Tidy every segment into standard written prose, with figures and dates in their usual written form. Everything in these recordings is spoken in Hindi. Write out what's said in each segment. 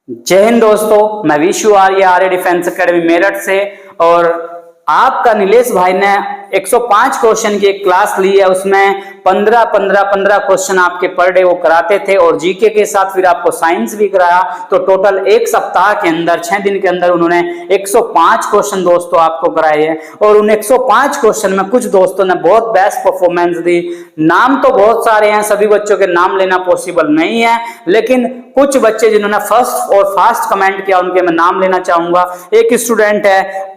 जय हिंद दोस्तों, मैं विशु आर्य डिफेंस एकेडमी मेरठ से। और आपका नीलेश भाई ने 105 क्वेश्चन की एक क्लास ली है। उसमें 15 क्वेश्चन आपके पर डे वो कराते थे और जीके के साथ फिर आपको साइंस भी कराया। तो टोटल एक सप्ताह के अंदर 6 दिन के अंदर उन्होंने 105 क्वेश्चन दोस्तों आपको कराए हैं। और उन 105 क्वेश्चन में कुछ दोस्तों ने बहुत बेस्ट परफॉर्मेंस दी। नाम तो बहुत सारे हैं, सभी बच्चों के नाम लेना पॉसिबल नहीं है, लेकिन कुछ बच्चे जिन्होंने फर्स्ट और फास्ट कमेंट किया उनके मैं नाम लेना चाहूंगा। एक स्टूडेंट है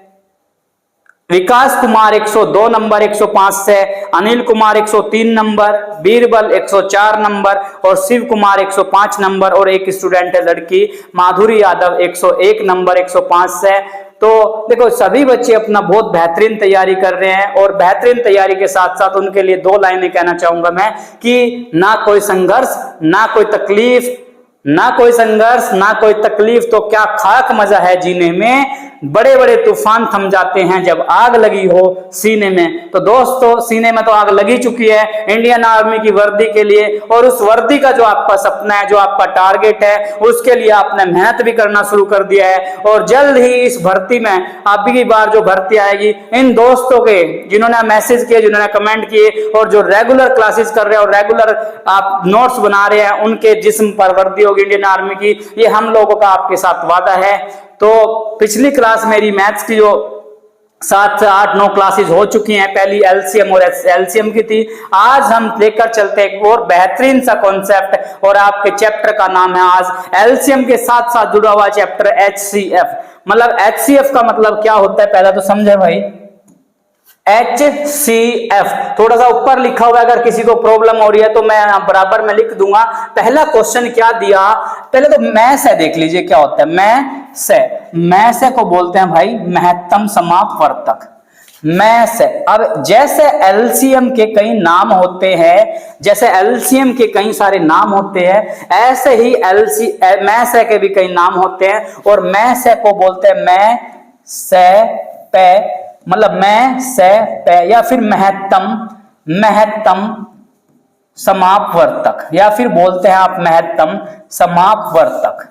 विकास कुमार 102 नंबर 105 से, अनिल कुमार 103 नंबर, बीरबल 104 नंबर और शिव कुमार 105 नंबर। और एक स्टूडेंट है लड़की माधुरी यादव 101 नंबर 105 से। तो देखो सभी बच्चे अपना बहुत बेहतरीन तैयारी कर रहे हैं और बेहतरीन तैयारी के साथ साथ उनके लिए 2 लाइनें कहना चाहूंगा मैं कि ना कोई संघर्ष ना कोई तकलीफ, ना कोई संघर्ष ना कोई तकलीफ तो क्या खाक मजा है जीने में। बड़े बड़े तूफान थम जाते हैं जब आग लगी हो सीने में। तो दोस्तों सीने में तो आग लगी चुकी है इंडियन आर्मी की वर्दी के लिए। और उस वर्दी का जो आपका सपना है, जो आपका टारगेट है, उसके लिए आपने मेहनत भी करना शुरू कर दिया है। और जल्द ही इस भर्ती में अब की बार जो भर्ती आएगी, इन दोस्तों के जिन्होंने मैसेज किए, जिन्होंने कमेंट किए और जो रेगुलर क्लासेस कर रहे हैं और रेगुलर आप नोट्स बना रहे हैं, उनके जिस्म पर वर्दी होगी इंडियन आर्मी की। ये हम लोगों का आपके साथ वादा है। तो पिछली क्लास मेरी मैथ्स की जो 7 से 8-9 क्लासेस हो चुकी हैं, पहली एलसीएम और एलसीएम की थी। आज हम लेकर चलते हैं एक और बेहतरीन सा कॉन्सेप्ट और आपके चैप्टर का नाम है आज एलसीएम के साथ साथ जुड़ा हुआ चैप्टर एचसीएफ। मतलब एचसीएफ का मतलब क्या होता है पहला तो समझे भाई। HCF थोड़ा सा ऊपर लिखा हुआ है, अगर किसी को प्रॉब्लम हो रही है तो मैं बराबर में लिख दूंगा। पहला क्वेश्चन क्या दिया, पहले तो मैस है देख लीजिए क्या होता है। मैस को बोलते हैं भाई महत्तम समापवर्तक। मैस है। अब जैसे एलसीएम के कई नाम होते हैं, जैसे एलसीएम के कई सारे नाम होते हैं, ऐसे ही मैस के भी कई नाम होते हैं। और मैस को बोलते हैं मतलब मैं से पे या फिर महत्तम समापवर्तक, या फिर बोलते हैं आप महत्तम समापवर्तक।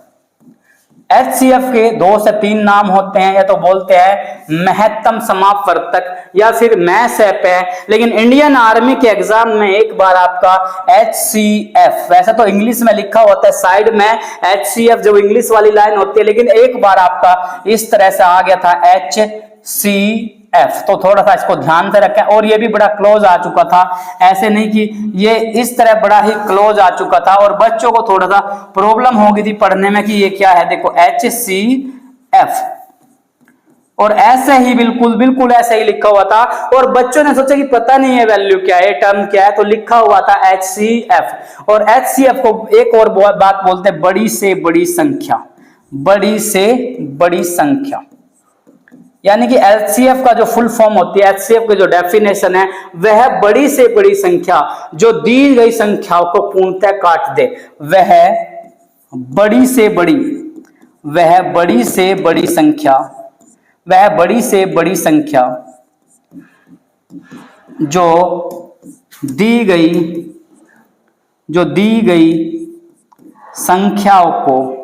एचसीएफ के 2 से 3 नाम होते हैं, या तो बोलते हैं महत्तम समापवर्तक या फिर मैं से पे। लेकिन इंडियन आर्मी के एग्जाम में एक बार आपका HCF, वैसे तो इंग्लिश में लिखा होता है साइड में HCF जो इंग्लिश वाली लाइन होती है, लेकिन एक बार आपका इस तरह से आ गया था HCF। तो थोड़ा सा इसको ध्यान से रखें। और ये भी बड़ा क्लोज आ चुका था, ऐसे नहीं कि ये इस तरह बड़ा ही क्लोज आ चुका था और बच्चों को थोड़ा सा प्रॉब्लम हो गई थी पढ़ने में कि ये क्या है। देखो HCF और ऐसे ही बिल्कुल ऐसे ही लिखा हुआ था और बच्चों ने सोचा कि पता नहीं है वैल्यू क्या है, टर्म क्या है, तो लिखा हुआ था HCF। और HCF को एक और बात बोलते हैं बड़ी से बड़ी संख्या। बड़ी से बड़ी संख्या यानी कि एचसीएफ का जो फुल फॉर्म होती है, एचसीएफ की जो डेफिनेशन है, वह बड़ी से बड़ी संख्या जो दी गई संख्याओं को पूर्णतः काट दे। वह बड़ी से बड़ी संख्या जो दी गई संख्याओं को,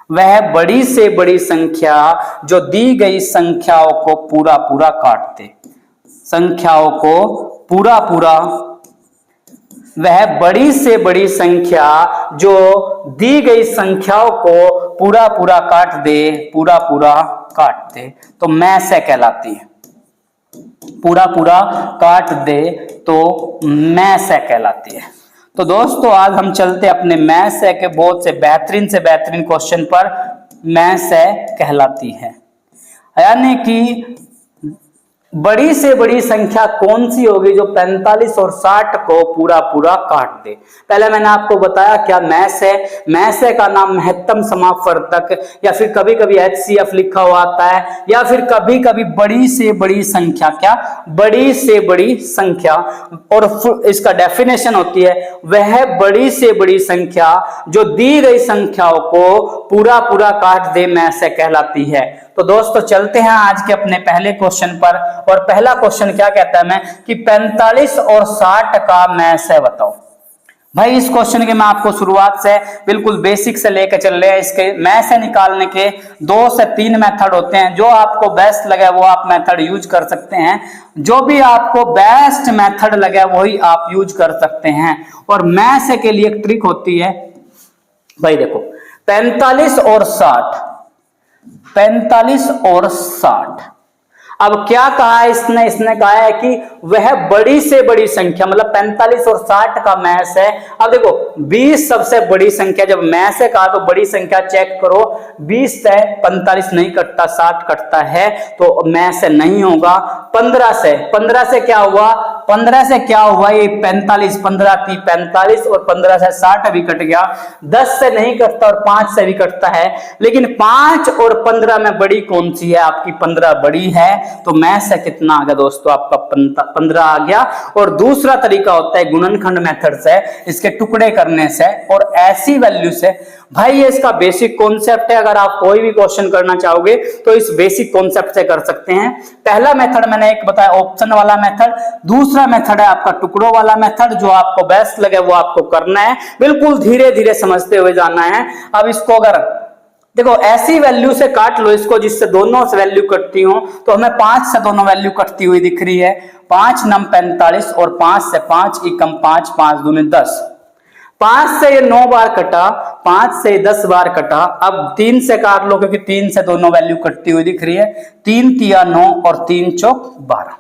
वह बड़ी से बड़ी संख्या जो दी गई संख्याओं को पूरा काट दे। संख्याओं को पूरा, वह बड़ी से बड़ी संख्या जो दी गई संख्याओं को पूरा काट दे, तो मैस कहलाती है। पूरा काट दे तो मैस कहलाती है। तो दोस्तों आज हम चलते अपने मैस के बहुत से बेहतरीन क्वेश्चन पर। मैस कहलाती है यानी कि बड़ी से बड़ी संख्या कौन सी होगी जो 45 और 60 को पूरा काट दे। पहले मैंने आपको बताया क्या मैस है। मैस का नाम महत्तम समापवर्तक या फिर कभी कभी HCF लिखा हुआ आता है, या फिर कभी कभी बड़ी से बड़ी संख्या। क्या बड़ी से बड़ी संख्या, और इसका डेफिनेशन होती है वह बड़ी से बड़ी संख्या जो दी गई संख्याओं को पूरा काट दे, मैस कहलाती है। तो दोस्तों चलते हैं आज के अपने पहले क्वेश्चन पर। और पहला क्वेश्चन क्या कहता है मैं कि 45 और 60 का मैस है बताओ। भाई इस क्वेश्चन के मैं आपको शुरुआत से बिल्कुल बेसिक से लेकर चल रहे हैं। इसके मैं से निकालने के 2 से 3 मेथड होते हैं, जो आपको बेस्ट लगे वो आप मेथड यूज कर सकते हैं। जो भी आपको बेस्ट मेथड लगे वही आप यूज कर सकते हैं। और मैं से के लिए एक ट्रिक होती है भाई, देखो 45 और 60, 45 और 60। अब क्या कहा है इसने कहा है कि वह बड़ी से बड़ी संख्या, मतलब 45 और 60 का मैस है। अब देखो 20 सबसे बड़ी संख्या, जब मैस है कहा तो बड़ी संख्या चेक करो, 20 से 45 नहीं कटता, 60 कटता है, तो मैस से नहीं होगा। 15 से क्या हुआ, 15 से क्या हुआ, ये 45, 15 थी 45 और 15 से 60 भी कट गया। 10 से नहीं कटता और 5 से भी कटता है, लेकिन 5 और 15 में बड़ी कौन सी है, आपकी 15 बड़ी है, तो मैथ से कितना आ गया दोस्तों, आपका 15 आ गया। और दूसरा तरीका होता है गुणनखंड मेथड से, इसके टुकड़े करने से और ऐसी वैल्यू से। भाई ये इसका बेसिक कॉन्सेप्ट है, अगर आप कोई भी क्वेश्चन करना चाहोगे तो इस बेसिक कॉन्सेप्ट से कर सकते हैं। पहला मेथड मैंने एक बताया ऑप्शन वाला मेथड, दूसरा मेथड है आपका टुकड़ों वाला मेथड। जो आपको बेस्ट लगे वो आपको करना है, बिल्कुल धीरे धीरे समझते हुए जाना है। अब इसको अगर देखो ऐसी वैल्यू से काट लो इसको जिससे दोनों से वैल्यू कटती हो, तो हमें 5 से दोनों वैल्यू कटती हुई दिख रही है। 5 नम 45 और 5 से 5 एकम 5, 5 दूनी 10। 5 से ये 9 बार कटा, 5 से 10 बार कटा। अब 3 से काट लो क्योंकि 3 से दोनों वैल्यू कटती हुई दिख रही है। 3 तिया 9 और 3 चौक 12।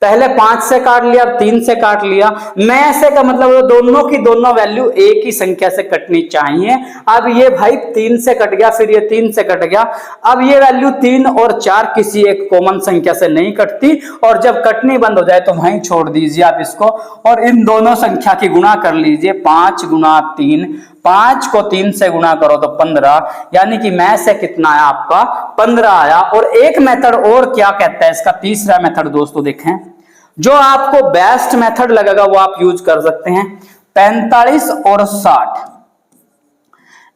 पहले 5 से काट लिया, अब 3 से काट लिया। मैं ऐसे का मतलब दोनों की दोनों वैल्यू एक ही संख्या से कटनी चाहिए। अब ये भाई 3 से कट गया, फिर ये 3 से कट गया। अब ये वैल्यू 3 और 4 किसी एक कॉमन संख्या से नहीं कटती, और जब कटनी बंद हो जाए तो वहीं छोड़ दीजिए आप इसको और इन दोनों संख्या की गुणा कर लीजिए। 5 गुना 3, 5 को 3 से गुणा करो तो 15, यानी कि मैं से कितना आया आपका 15 आया। और एक मेथड और क्या कहता है इसका, तीसरा मेथड दोस्तों देखें, जो आपको बेस्ट मेथड लगेगा वो आप यूज कर सकते हैं। 45 और 60,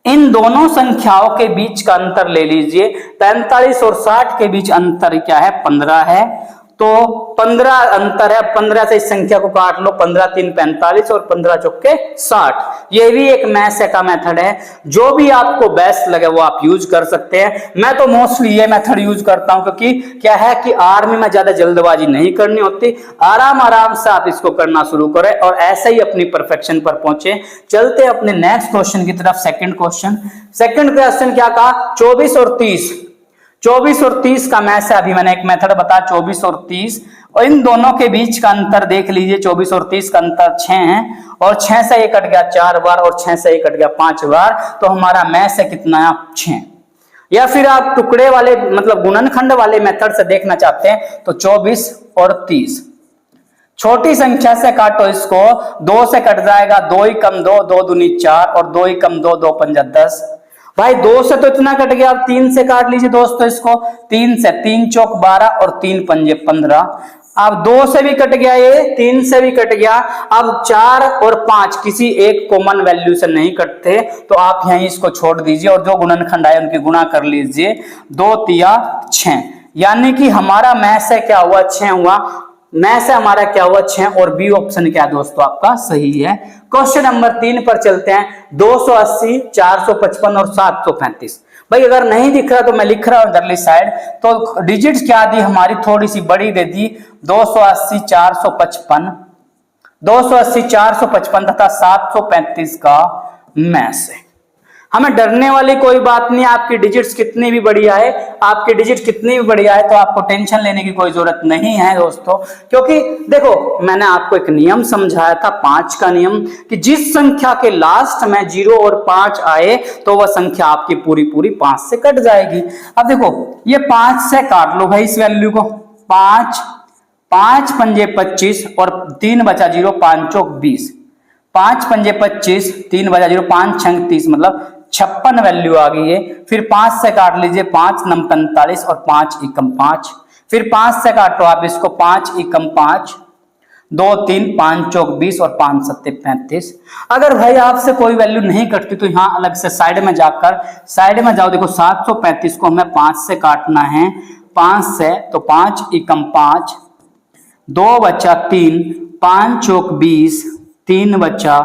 इन दोनों संख्याओं के बीच का अंतर ले लीजिए। 45 और 60 के बीच अंतर क्या है, 15 है, तो 15 अंतर है। 15 से इस संख्या को काट लो, 15 3 45 और 15 चौके 60। ये भी एक मैथ का मेथड है, जो भी आपको बेस्ट लगे वो आप यूज कर सकते हैं। मैं तो मोस्टली ये मेथड यूज करता हूं, क्योंकि क्या है कि आर्मी में ज्यादा जल्दबाजी नहीं करनी होती, आराम आराम से आप इसको करना शुरू करें और ऐसे ही अपनी परफेक्शन पर पहुंचे। चलते अपने नेक्स्ट क्वेश्चन की तरफ। सेकंड क्वेश्चन क्या कहा, 24 और 30। 24 और 30 का मैथ है, अभी मैंने एक मेथड बताया 24 और 30, और इन दोनों के बीच का अंतर देख लीजिए। 24 और 30 का अंतर 6 है, और 6 से ये कट गया 4 बार और 6 से ये कट गया 5 बार, तो हमारा मैथ है कितना है 6। या फिर आप टुकड़े वाले मतलब गुणनखंड वाले मेथड से देखना चाहते हैं तो 24 और 30, छोटी संख्या से काटो इसको, 2 से कट जाएगा, 2 ही कम 2, 2 दूनी 4 और 2 ही कम 2, 2 पंजा 10। भाई 2 से तो इतना कट गया, अब 3 से काट लीजिए दोस्तों इसको। 3 से 3 चौक 12 और 3 पंजे 15। अब 2 से भी कट गया, ये 3 से भी कट गया। अब 4 और 5 किसी एक कॉमन वैल्यू से नहीं कटते, तो आप यहीं इसको छोड़ दीजिए और जो गुणनखंड आए उनकी गुणा कर लीजिए। 2 तिया 6, यानी कि हमारा मैथ से क्या हुआ 6 हुआ। मैं से हमारा क्या हुआ 6, और बी ऑप्शन क्या दोस्तों आपका सही है। क्वेश्चन नंबर 3 पर चलते हैं। 280, 455 और 735। भाई अगर नहीं दिख रहा तो मैं लिख रहा हूं इधरली साइड, तो डिजिट्स क्या दी हमारी, थोड़ी सी बड़ी दे दी। 280, 455, 280, 455 तथा 735 का मैथ है। हमें डरने वाली कोई बात नहीं, आपकी डिजिट्स कितनी भी बढ़िया है, आपकी डिजिट कितनी भी बढ़िया है, तो आपको टेंशन लेने की कोई जरूरत नहीं है दोस्तों। क्योंकि देखो मैंने आपको एक नियम समझाया था, 5 का नियम, कि जिस संख्या के लास्ट में 0 और 5 आए तो वह संख्या आपकी पूरी पूरी 5 से कट जाएगी। अब देखो ये 5 से काट लो भाई इस वैल्यू को, 5 पंजे 25 और 3 बचा 0, 5 चौक 20, 5 पंजे 25, 3 बचा 0, 5 छंग 30, मतलब 56 वैल्यू आ गई है। फिर 5 से काट लीजिए, 5 नम 45 और 5 एकम 5। फिर 5 से काटो आप इसको, 5 एकम 5, 2 3 5 चौक 20 और 5 सत्ते 35। अगर भाई आपसे कोई वैल्यू नहीं कटती तो यहाँ अलग से साइड में जाओ। देखो 735 को हमें 5 से काटना है, 5 से तो 5 एकम 5, 2 बचा 3, 5 चौक 20, 3 बचा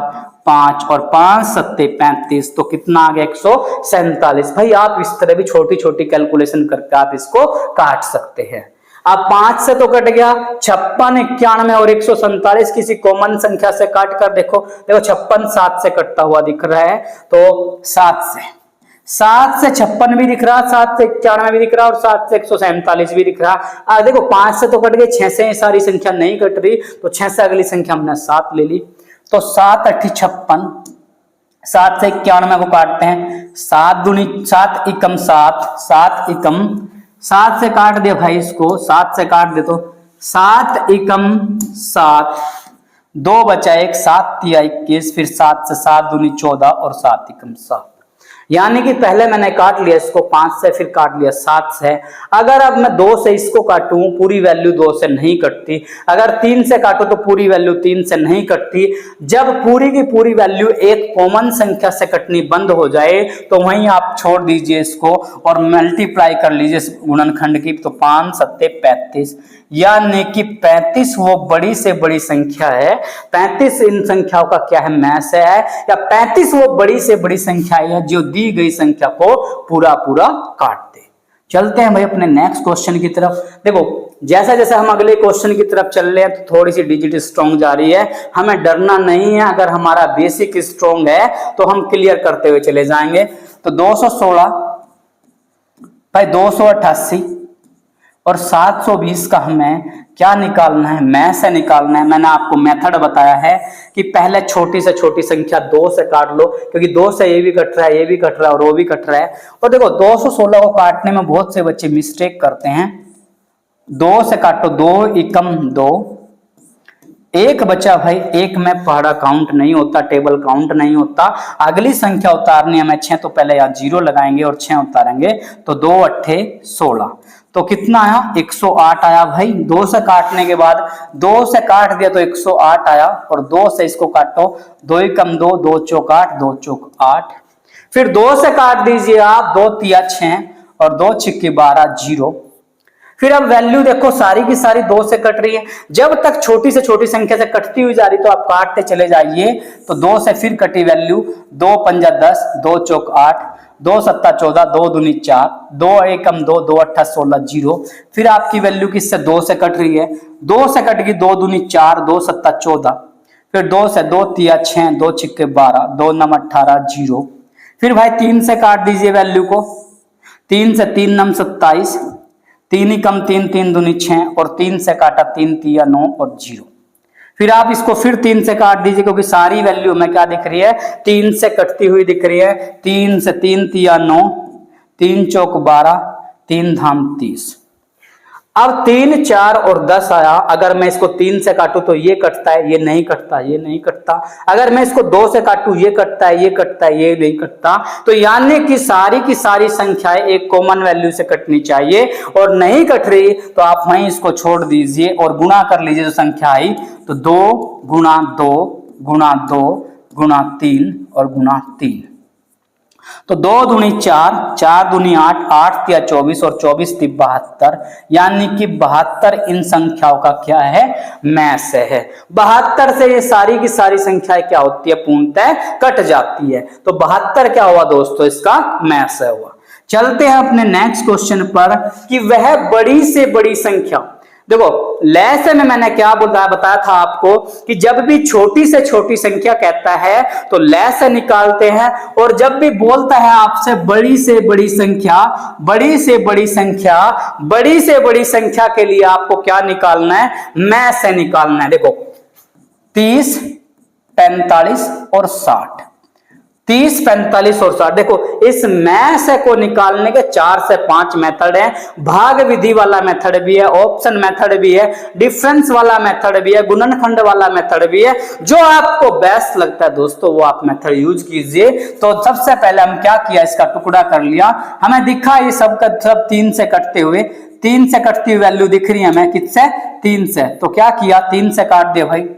5 और 5 सत्ते 35, तो कितना आ गया 147। भाई आप इस तरह भी छोटी छोटी कैलकुलेशन करके आप इसको काट सकते हैं। अब 5 से तो कट गया, 56, 91 और 147 किसी कॉमन संख्या से काट कर देखो। 56 7 से कटता हुआ दिख रहा है, तो 7 से 56 भी दिख रहा, 7 से 91 भी दिख रहा और 7 से 147 भी दिख रहा। देखो 5 से तो कट गए, 6 से ये सारी संख्या नहीं कट रही, तो 6 से अगली संख्या हमने 7 ले ली। तो 7 8 56, 7 से 91 को काटते हैं, 7 दूनी 7 एकम 7, 7 एकम 7 से काट दे भाई इसको, 7 से काट दे तो 7 एकम 7, 2 बचा 1, 7 तिया 21, फिर 7 से 7 दूनी 14 और 7 एकम 7। यानी कि पहले मैंने काट लिया इसको 5 से, फिर काट लिया 7 से। अगर अब मैं 2 से इसको काटूं, पूरी वैल्यू 2 से नहीं कटती। अगर 3 से काटूं तो पूरी वैल्यू 3 से नहीं कटती। जब पूरी की पूरी वैल्यू एक कॉमन संख्या से कटनी बंद हो जाए तो वहीं आप छोड़ दीजिए इसको और मल्टीप्लाई कर लीजिए गुणनखंड की। तो 5 सत्ते 35, यानी कि 35 वो बड़ी से बड़ी संख्या है। 35 इन संख्याओं का क्या है, मैस है, या 35 वो बड़ी से बड़ी संख्या है जो दी गई संख्या को पूरा पूरा काट दे। चलते हैं भाई अपने नेक्स्ट क्वेश्चन की तरफ। देखो जैसा जैसा हम अगले क्वेश्चन की तरफ चल रहे हैं तो थोड़ी सी डिजिट स्ट्रॉन्ग जा रही है, हमें डरना नहीं है। अगर हमारा बेसिक स्ट्रॉन्ग है तो हम क्लियर करते हुए चले जाएंगे। तो 216 भाई 288 और 720 का हमें क्या निकालना है, मैं से निकालना है। मैंने आपको मेथड बताया है कि पहले छोटी से छोटी संख्या 2 से काट लो, क्योंकि 2 से ये भी कट रहा है, ये भी कट रहा है और वो भी कट रहा है। और देखो 216 को काटने में बहुत से बच्चे मिस्टेक करते हैं। 2 से काटो, 2 एकम 2, 1 बचा भाई, 1 में पहाड़ा काउंट नहीं होता, टेबल काउंट नहीं होता। अगली संख्या उतारनी हमें 6, तो पहले यहाँ 0 लगाएंगे और 6 उतारेंगे, तो 2 8 16, तो कितना आया 108 आया भाई। 2 से काटने के बाद 2 से काट दिया तो 108 आया, और 2 से इसको काटो, 2 एकम 2, 2 चौक 8, 2 चौक 8, फिर 2 से काट दीजिए आप, 2 तिया 6 और 2 छिक्के 12 0। फिर अब वैल्यू देखो सारी की सारी 2 से कट रही है। जब तक छोटी से छोटी संख्या से कटती हुई जा रही तो आप काटते चले जाइए। तो 2 से फिर कटी वैल्यू, 2 पंजा 10, 2 चौक 8, 2 सत्ता 14, 2 दूनी 4, 2 एकम 2, 2 अट्ठा 16 0। फिर आपकी वैल्यू किससे 2 से कट रही है, 2 से कट गई, 2 दूनी 4, 2 सत्ता 14, फिर 2 से 2 तिया 6, 2 छिक्के 12, 2 नम 18 0। फिर भाई 3 से काट दीजिए वैल्यू को, 3 से 3 नम 27, 3 एकम 3, 3 दूनी 6 और 3 से काटा 3 तिया 9 और 0। फिर आप इसको फिर 3 से काट दीजिए, क्योंकि सारी वैल्यू में क्या दिख रही है, 3 से कटती हुई दिख रही है। 3 से 3 तिया 9, 3 चौक 12, 3 धाम 30। अब 3 4 और 10 आया। अगर मैं इसको 3 से काटूं तो ये कटता है, ये नहीं कटता, ये नहीं कटता। अगर मैं इसको 2 से काटूं, ये कटता है, ये कटता है, ये नहीं कटता। तो यानी कि सारी की सारी संख्याएं एक कॉमन वैल्यू से कटनी चाहिए, और नहीं कट रही तो आप वहीं इसको छोड़ दीजिए और गुणा कर लीजिए जो संख्या आई। तो 2 गुणा 2 गुणा 2 गुणा 3 और गुणा 3। तो 2 दूनी 4, 4 दूनी 8, 8 तिया 24 और 24 ती 72, यानी कि 72 इन संख्याओं का क्या है, मैस है। 72 से ये सारी की सारी संख्याएं क्या होती है, पूर्णतः कट जाती है। तो 72 क्या हुआ दोस्तों, इसका मैस हुआ। चलते हैं अपने नेक्स्ट क्वेश्चन पर कि वह बड़ी से बड़ी संख्या। देखो लैस में मैंने क्या बताया था आपको कि जब भी छोटी से छोटी संख्या कहता है तो लैस से निकालते हैं, और जब भी बोलता है आपसे बड़ी से बड़ी संख्या, बड़ी से बड़ी संख्या, बड़ी से बड़ी संख्या के लिए आपको क्या निकालना है, मैं से निकालना है। देखो 30, 45 और 60, 30, 45 और 60। देखो इस मैस को निकालने के 4 से 5 मेथड हैं। भाग विधि वाला मेथड भी है, ऑप्शन मेथड भी है, डिफरेंस वाला मेथड भी है, गुणनखंड वाला मेथड भी है। जो आपको बेस्ट लगता है दोस्तों वो आप मेथड यूज कीजिए। तो सबसे पहले हम क्या किया, इसका टुकड़ा कर लिया। हमें दिखा ये सब का सब 3 से कटते हुए, 3 से कटती हुई वैल्यू दिख रही है हमें, किससे, 3 से। तो क्या किया, 3 से काट दिया भाई,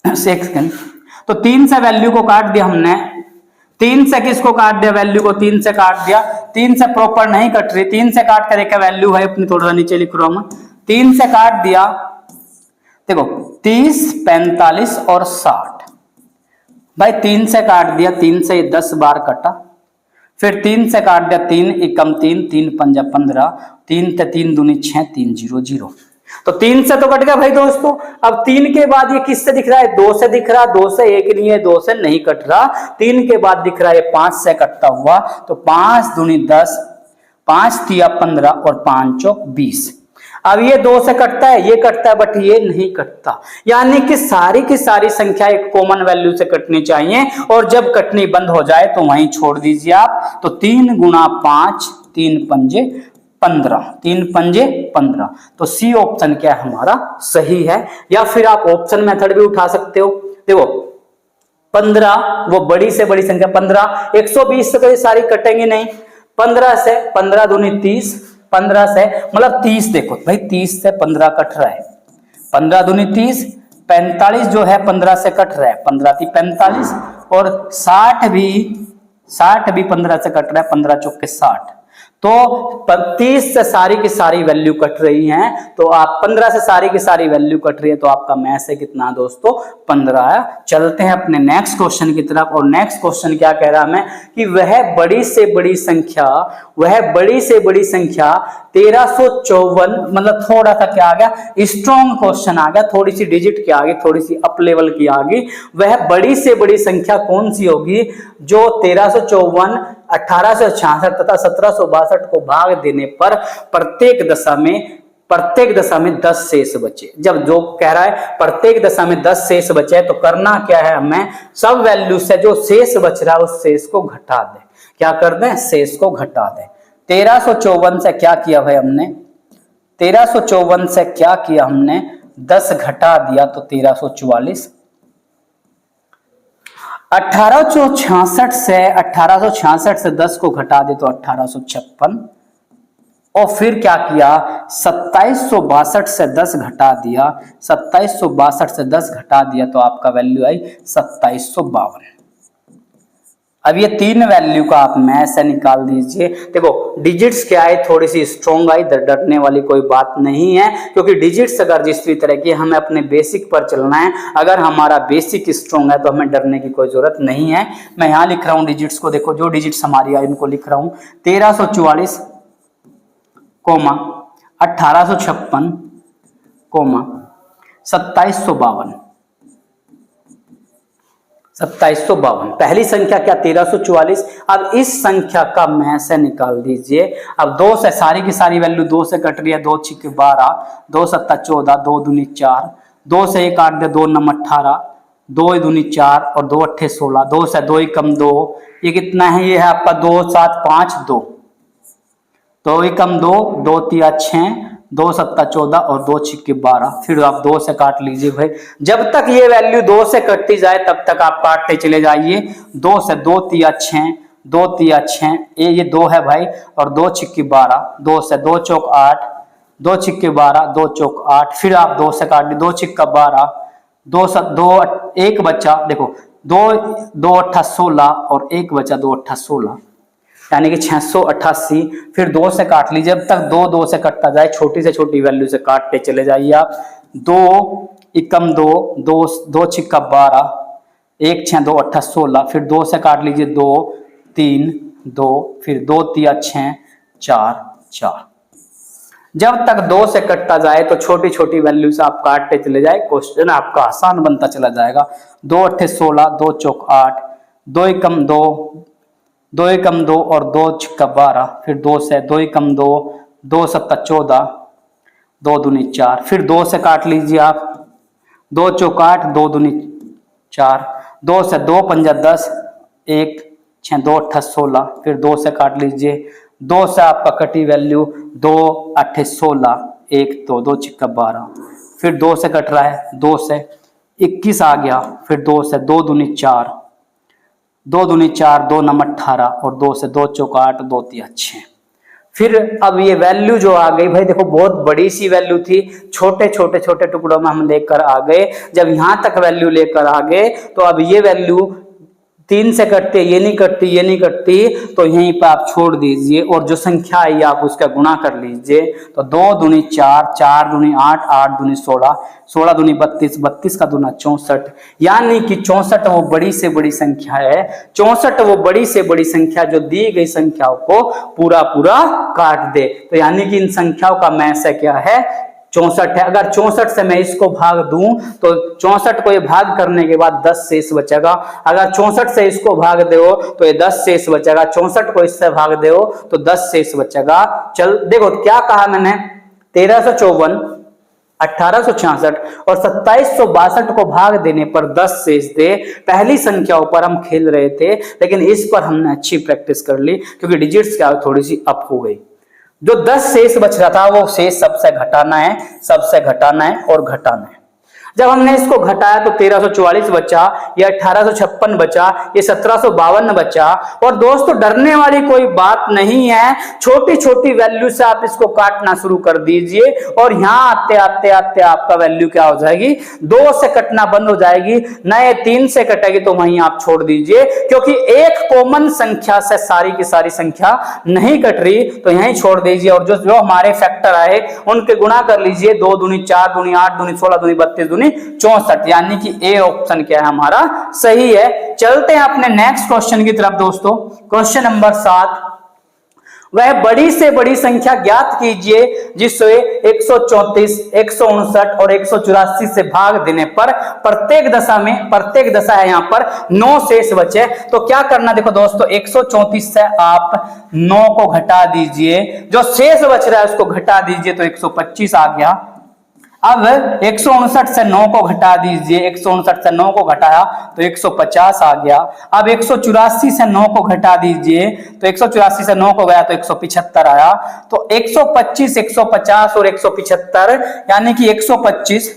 सेकंड। तो 3 से वैल्यू को काट दिया हमने, 3 से किसको काट दिया, वैल्यू को 3 से काट दिया। 3 से प्रॉपर नहीं कट रही, 3 से काट कर एक वैल्यू है अपनी, थोड़ा नीचे लिख रहा हूं मैं, 3 से काट दिया। देखो 30, 45 और 60, भाई 3 से काट दिया, 3 से 10 बार कटा, फिर 3 से काट दिया, 3 एकम 3, 3 पंजा 15, 3 ते 3 दूनी 6, 3 0 0। तो 3 से तो कट गया भाई दोस्तों। अब 3 के बाद ये किससे दिख रहा है? 2 से दिख रहा, 2 से एक नहीं है, 2 से नहीं कट रहा। 3 के बाद दिख रहा है 5 से कटता हुआ, तो 5 दूनी 10, 5 तिया 15 और 5 चौक 20। अब ये 2 से कटता है, ये कटता है, बट ये नहीं कटता। यानी कि सारी की सारी संख्या एक कॉमन वैल्यू से कटनी चाहिए, और जब कटनी बंद हो जाए तो वहीं छोड़ दीजिए आप। तो 3 गुणा 5, 3 पंजे 15, 3 पंजे 15। तो सी ऑप्शन क्या हमारा सही है। या फिर आप ऑप्शन मेथड भी उठा सकते हो। देखो 15 वो बड़ी से बड़ी संख्या 15, 120 से तो ये सारी कटेंगी नहीं। 15 से 15 दूनी 30, 15 से मतलब 30, देखो भाई 30 से 15 कट रहा है, 15 दूनी 30, 45 जो है 15 से कट रहा है, 15 ती 45, और 60 भी 15 से कट रहा है, 15 चौक के 60। तो 30 से सारी की सारी वैल्यू कट रही हैं, तो आप 15 से सारी की सारी वैल्यू कट रही है, तो आपका मैथ है कितना दोस्तों? 15 है। चलते हैं अपने नेक्स्ट क्वेश्चन की तरफ। और नेक्स्ट क्वेश्चन क्या कह रहा है हमें कि वह बड़ी से बड़ी संख्या 1354, मतलब थोड़ा सा क्या आ गया, स्ट्रॉन्ग क्वेश्चन आ गया, थोड़ी सी डिजिट की आ गई, थोड़ी सी अप लेवल की आ गई। वह बड़ी से बड़ी संख्या कौन सी होगी जो 1354, 1866 तथा 1762 को भाग देने पर प्रत्येक दशा में 10 शेष बचे। जब जो कह रहा है प्रत्येक दशा में 10 शेष बचे, तो करना क्या है हमें? सब वैल्यू से जो शेष बच रहा है उस शेष को घटा दें। क्या कर दें? शेष को घटा दें। 1354 से क्या किया भाई हमने? 1354 से क्या किया हमने? 10 घटा दिया तो 1344। 1866 से 10 को घटा दे तो 1856। और फिर क्या किया? 2762 से 10 घटा दिया, 2762 से 10 घटा दिया तो आपका वैल्यू आई 2752। अब ये 3 वैल्यू का आप मैथ से निकाल दीजिए। देखो डिजिट्स क्या है, थोड़ी सी स्ट्रॉन्ग आई, डरने वाली कोई बात नहीं है, क्योंकि डिजिट्स अगर जिस भी तरह की, हमें अपने बेसिक पर चलना है। अगर हमारा बेसिक स्ट्रॉन्ग है तो हमें डरने की कोई जरूरत नहीं है। मैं यहाँ लिख रहा हूँ डिजिट्स को, देखो जो डिजिट्स हमारी आई उनको लिख रहा हूँ। 1344, 1856, 2752। 2752 पहली संख्या क्या? 1344। अब इस संख्या का मैथ से निकाल दीजिए। अब 2 से सारी की सारी वैल्यू 2 से कट रही है, 2 छिके 12, 2 सत्ता 14, 2 दूनी 4, 2 से 1 काट दे, 2 नम 18, 2 दूनी 4 और 2 अट्ठे 16, 2 से 2 कम 2, ये कितना है? ये है आपका 2 7 5 2, 2 कम 2, 2 तिया 6, 2 सत्ता 14 और 2 छिके 12। फिर आप 2 से काट लीजिए भाई। जब तक ये वैल्यू 2 से कटती जाए तब तक आप काटते चले जाइए। 2 से 2 तिया 6, 2 तिया 6, ये 2 है भाई, और 2 छिके 12, 2 से 2 चौक 8, 2 छिके 12, 2 चौक 8। फिर आप 2 से काट दी, 2 छिक्का 12, 2 1 बचा, देखो 2 अट्ठा 16 और 1 बचा, 2 अट्ठा 16, यानी कि 688। फिर 2 से काट लीजिए। जब तक 2 से कटता जाए, छोटी से छोटी वैल्यू से काटते चले जाइए आप। 2 एकम 2, 2 छिक्का 12, 1 6 2 अट्ठा 16। फिर 2 से काट लीजिए, 2 3 2, फिर 2 तिया 6 4 4। जब तक 2 से कटता जाए तो छोटी छोटी वैल्यू से आप काटते चले जाए, क्वेश्चन आपका आसान बनता चला जाएगा। 2 अट्ठे 16, 2 चौक 8, 2 एकम 2, 2 एकम 2 और 2 छिक्का 12। फिर 2 से 2 एकम 2, 2 सत्ता 14, 2 दूनी 4। फिर 2 से काट लीजिए आप, 2 चौक 8, 2 दूनी 4, 2 से 2 पंजा 10, 1 6 2 अट्ठा 16। फिर 2 से काट लीजिए, 2 से आपका कटी वैल्यू 2 अट्ठे 16, 1 2 छिक्का 12। फिर 2 से कट रहा है, 2 से 21 आ गया। फिर 2 से 2 दूनी 4, 2 दूनी 4, 2 नम 18 और 2 से 2 चौक 8, 2 तिया 6। फिर अब ये वैल्यू जो आ गई भाई, देखो बहुत बड़ी सी वैल्यू थी, छोटे छोटे छोटे टुकड़ों में हम लेकर आ गए। जब यहां तक वैल्यू लेकर आ गए तो अब ये वैल्यू 3 से कटती है, ये नहीं कटती, ये नहीं कटती, तो यहीं पर आप छोड़ दीजिए और जो संख्या आई आप उसका गुणा कर लीजिए। तो 2 दूनी 4, 4 दूनी 8, 8 दूनी 16, 16 दूनी 32, 32 का दूना 64, यानी कि 64 वो बड़ी से बड़ी संख्या है। 64 वो बड़ी से बड़ी संख्या जो दी गई संख्याओं को पूरा पूरा काट दे। तो यानी कि इन संख्याओं का मैसे क्या है, 64 है। अगर 64 से मैं इसको भाग दूं तो 64 को ये भाग करने के बाद 10 शेष बचेगा। अगर 64 से इसको भाग दो तो ये 10 शेष बचेगा। 64 को इससे भाग दो तो 10 शेष बचेगा। चल देखो क्या कहा मैंने, 1354, 1866 और 2762 को भाग देने पर 10 शेष दे। पहली संख्याओं पर हम खेल रहे थे, लेकिन इस पर हमने अच्छी प्रैक्टिस कर ली क्योंकि डिजिट्स क्या थोड़ी सी अप हो गई। जो 10 शेष बच रहा था वो शेष सबसे घटाना है, सबसे घटाना है और घटाना है। जब हमने इसको घटाया तो 1344 बचा, ये 1856 बचा, ये 1752 बचा। और दोस्तों डरने वाली कोई बात नहीं है, छोटी छोटी वैल्यू से आप इसको काटना शुरू कर दीजिए और यहाँ आते आते आते आपका वैल्यू क्या हो जाएगी, 2 से कटना बंद हो जाएगी, नए 3 से कटेगी तो वहीं आप छोड़ दीजिए, क्योंकि एक कॉमन संख्या से सारी की सारी संख्या नहीं कट रही, तो यहीं छोड़ दीजिए। और जो हमारे फैक्टर आए उनके गुणा कर लीजिए, 2 दूनी 4 दूनी 8 दूनी 16 दूनी 32 दूनी 64, यानी कि ए ऑप्शन क्या है हमारा सही है। चलते हैं अपने नेक्स्ट क्वेश्चन की तरफ दोस्तों। क्वेश्चन नंबर 7, वह बड़ी से बड़ी संख्या ज्ञात कीजिए जिसे 134, 159 और 184 से भाग देने पर प्रत्येक दशा में, प्रत्येक दशा है यहाँ पर 9 शेष बचे। तो क्या करना, देखो दोस्तों 134 से आप 9 को घटा दीजिए, जो शेष बच रहा है उसको घटा दीजिए तो 125 आ गया। अब 159 से 9 को घटा दीजिए, 159 से 9 को घटाया तो 150 आ गया। अब 184 से 9 को घटा दीजिए तो 184 से 9 को गया तो 175 आया। तो 125, 150 और 175 यानी कि 125,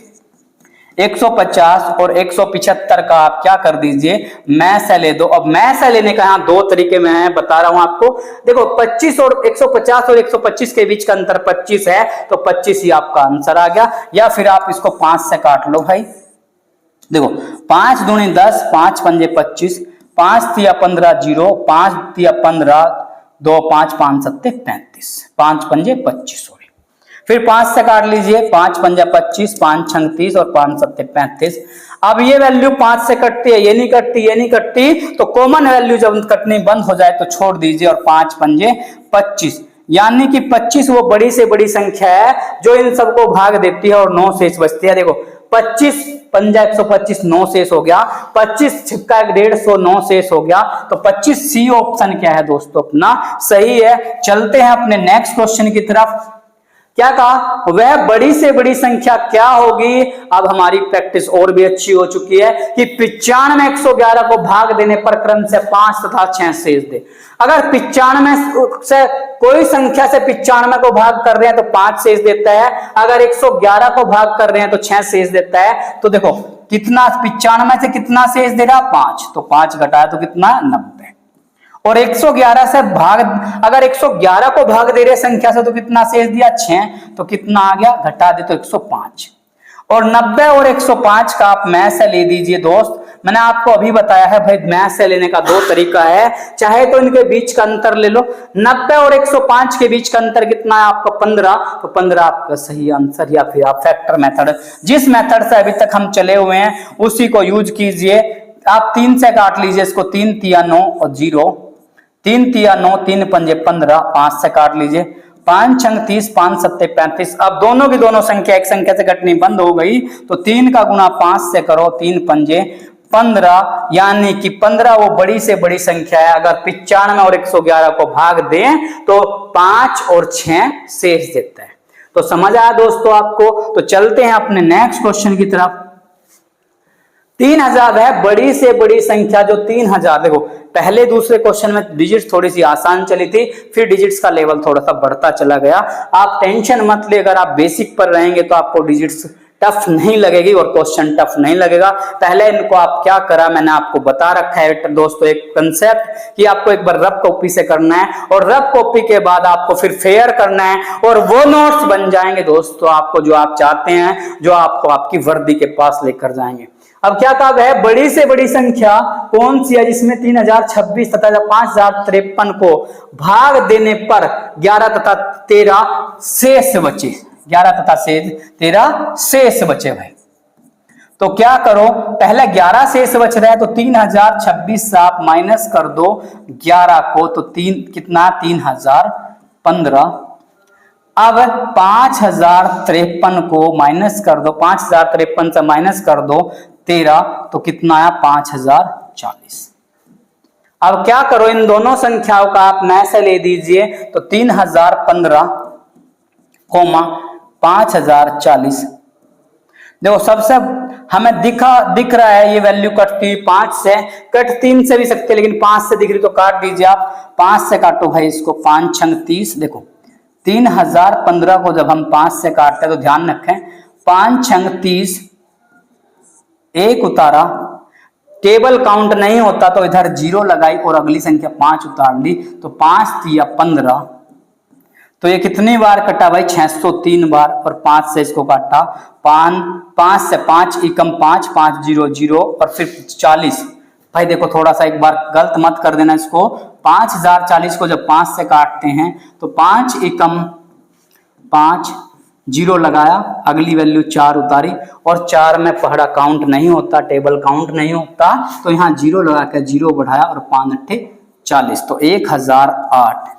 150 और 175 का आप क्या कर दीजिए, मैं से ले दो। अब मैं से लेने का यहाँ 2 तरीके मैं बता रहा हूं आपको। देखो 25 और 150 और 125 के बीच का अंतर 25 है, तो 25 ही आपका आंसर आ गया। या फिर आप इसको 5 से काट लो भाई। देखो 5 दूनी 10, 5 पंजे 25, 5 तिया 15 0, 5 तिया 15, 2 5 5 सत्ते 35, 5 पंजे 25 हो गए। फिर 5 से काट लीजिए, 5 पंजा 25, 5 छंग 30 और 5 सत्ते 35। अब ये वैल्यू 5 से कटती है, ये नहीं कटती, ये नहीं कटती, तो कॉमन वैल्यू जब कटनी बंद हो जाए तो छोड़ दीजिए और 5 पंजे 25, यानी कि 25 वो बड़ी से बड़ी संख्या है जो इन सबको भाग देती है और 9 शेष बचती है। देखो 25 पंजा 125, 9 शेष हो गया, 25 छिक्का 150, 9 शेष हो गया। तो 25 सी ऑप्शन क्या है दोस्तों अपना सही है। चलते हैं अपने नेक्स्ट क्वेश्चन की तरफ। क्या कहा, वह बड़ी से बड़ी संख्या क्या होगी। अब हमारी प्रैक्टिस और भी अच्छी हो चुकी है कि 95 में 111 को भाग देने पर क्रम से 5 तथा 6 शेष दे। अगर 95 से कोई संख्या से 95 को भाग कर रहे हैं तो 5 शेष देता है, अगर 111 को भाग कर रहे हैं तो 6 शेष देता है। तो देखो कितना, 95 से कितना शेष दे रहा, 5, तो 5 घटाया तो कितना 90। और 111 से भाग, अगर 111 को भाग दे रहे संख्या से तो कितना शेष दिया 6, तो कितना आ गया, घटा दे तो 105। और 90 और 105 का आप मैथ से ले दीजिए दोस्त। मैंने आपको अभी बताया है भाई मैथ से लेने का 2 तरीका है, चाहे तो इनके बीच का अंतर ले लो। 90 और 105 के बीच का अंतर कितना है आपका 15, तो 15 आपका सही आंसर। या फिर आप फैक्टर मेथड, जिस मेथड से अभी तक हम चले हुए हैं उसी को यूज कीजिए। आप 3 से काट लीजिए इसको, 3 तिया 9 और 0, 3 तिया 9, 3 पंजे 15, 5 से काट लीजिए, 5 छंग 30, 5 सत्ते 35। अब दोनों की दोनों संख्या एक संख्या से कटनी बंद हो गई, तो 3 का गुना 5 से करो, 3 पंजे 15, यानी कि 15 वो बड़ी से बड़ी संख्या है। अगर 95 और 111 को भाग दें तो 5 और 6 शेष देता है। तो समझ आया दोस्तों आपको। तो चलते हैं अपने नेक्स्ट क्वेश्चन की तरफ। 3000 है बड़ी से बड़ी संख्या जो 3000। देखो पहले दूसरे क्वेश्चन में डिजिट्स थोड़ी सी आसान चली थी, फिर डिजिट्स का लेवल थोड़ा सा बढ़ता चला गया। आप टेंशन मत ले, अगर आप बेसिक पर रहेंगे तो आपको डिजिट्स टफ नहीं लगेगी और क्वेश्चन टफ नहीं लगेगा। पहले इनको आप क्या करा, मैंने आपको बता रखा है दोस्तों एक कंसेप्ट कि आपको एक बार रफ कॉपी से करना है और रफ कॉपी के बाद आपको फिर फेयर करना है और वो नोट्स बन जाएंगे दोस्तों आपको जो आप चाहते हैं, जो आपको आपकी वर्दी के पास लेकर जाएंगे। अब क्या कहा है, बड़ी से बड़ी संख्या कौन सी है जिसमें 3026 तथा 5053 को भाग देने पर 11 तथा 13 शेष बचे, 11 तथा 13 शेष बचे भाई। तो क्या करो, पहले 11 शेष बच रहा है तो 3026 से आप माइनस कर दो 11 को, तो कितना 3015। अब 5053 को माइनस कर दो, 5053 से माइनस कर दो 13, तो कितना आया 5040। अब क्या करो, इन दोनों संख्याओं का आप में से ले दीजिए, तो 3015 कोमा 5040। देखो सबसे हमें दिख रहा है ये वैल्यू कटती 5 से, कट 3 से भी सकते हैं, लेकिन 5 से दिख रही तो काट दीजिए आप। 5 से काटो भाई इसको, 5 छंग 30। देखो 3015 को जब हम 5 से काटते हैं तो ध्यान रखें 5 छंग 30, एक उतारा, टेबल काउंट नहीं होता तो इधर 0 लगाई और अगली संख्या 5 उतार ली, तो 5 तिया 15। तो ये कितनी बार कटा भाई, 603 बार, और 5 से इसको काटा, 5 से 5 एकम 5, 5 0 0 और फिर 40। भाई देखो थोड़ा सा एक बार गलत मत कर देना इसको, 5040 को जब 5 से काटते हैं तो 5 एकम 5, 0 लगाया, अगली वैल्यू 4 उतारी, और 4 में पहड़ा काउंट नहीं होता, टेबल काउंट नहीं होता, तो यहाँ 0 लगा के 0 बढ़ाया और 5 8 40, तो 1008।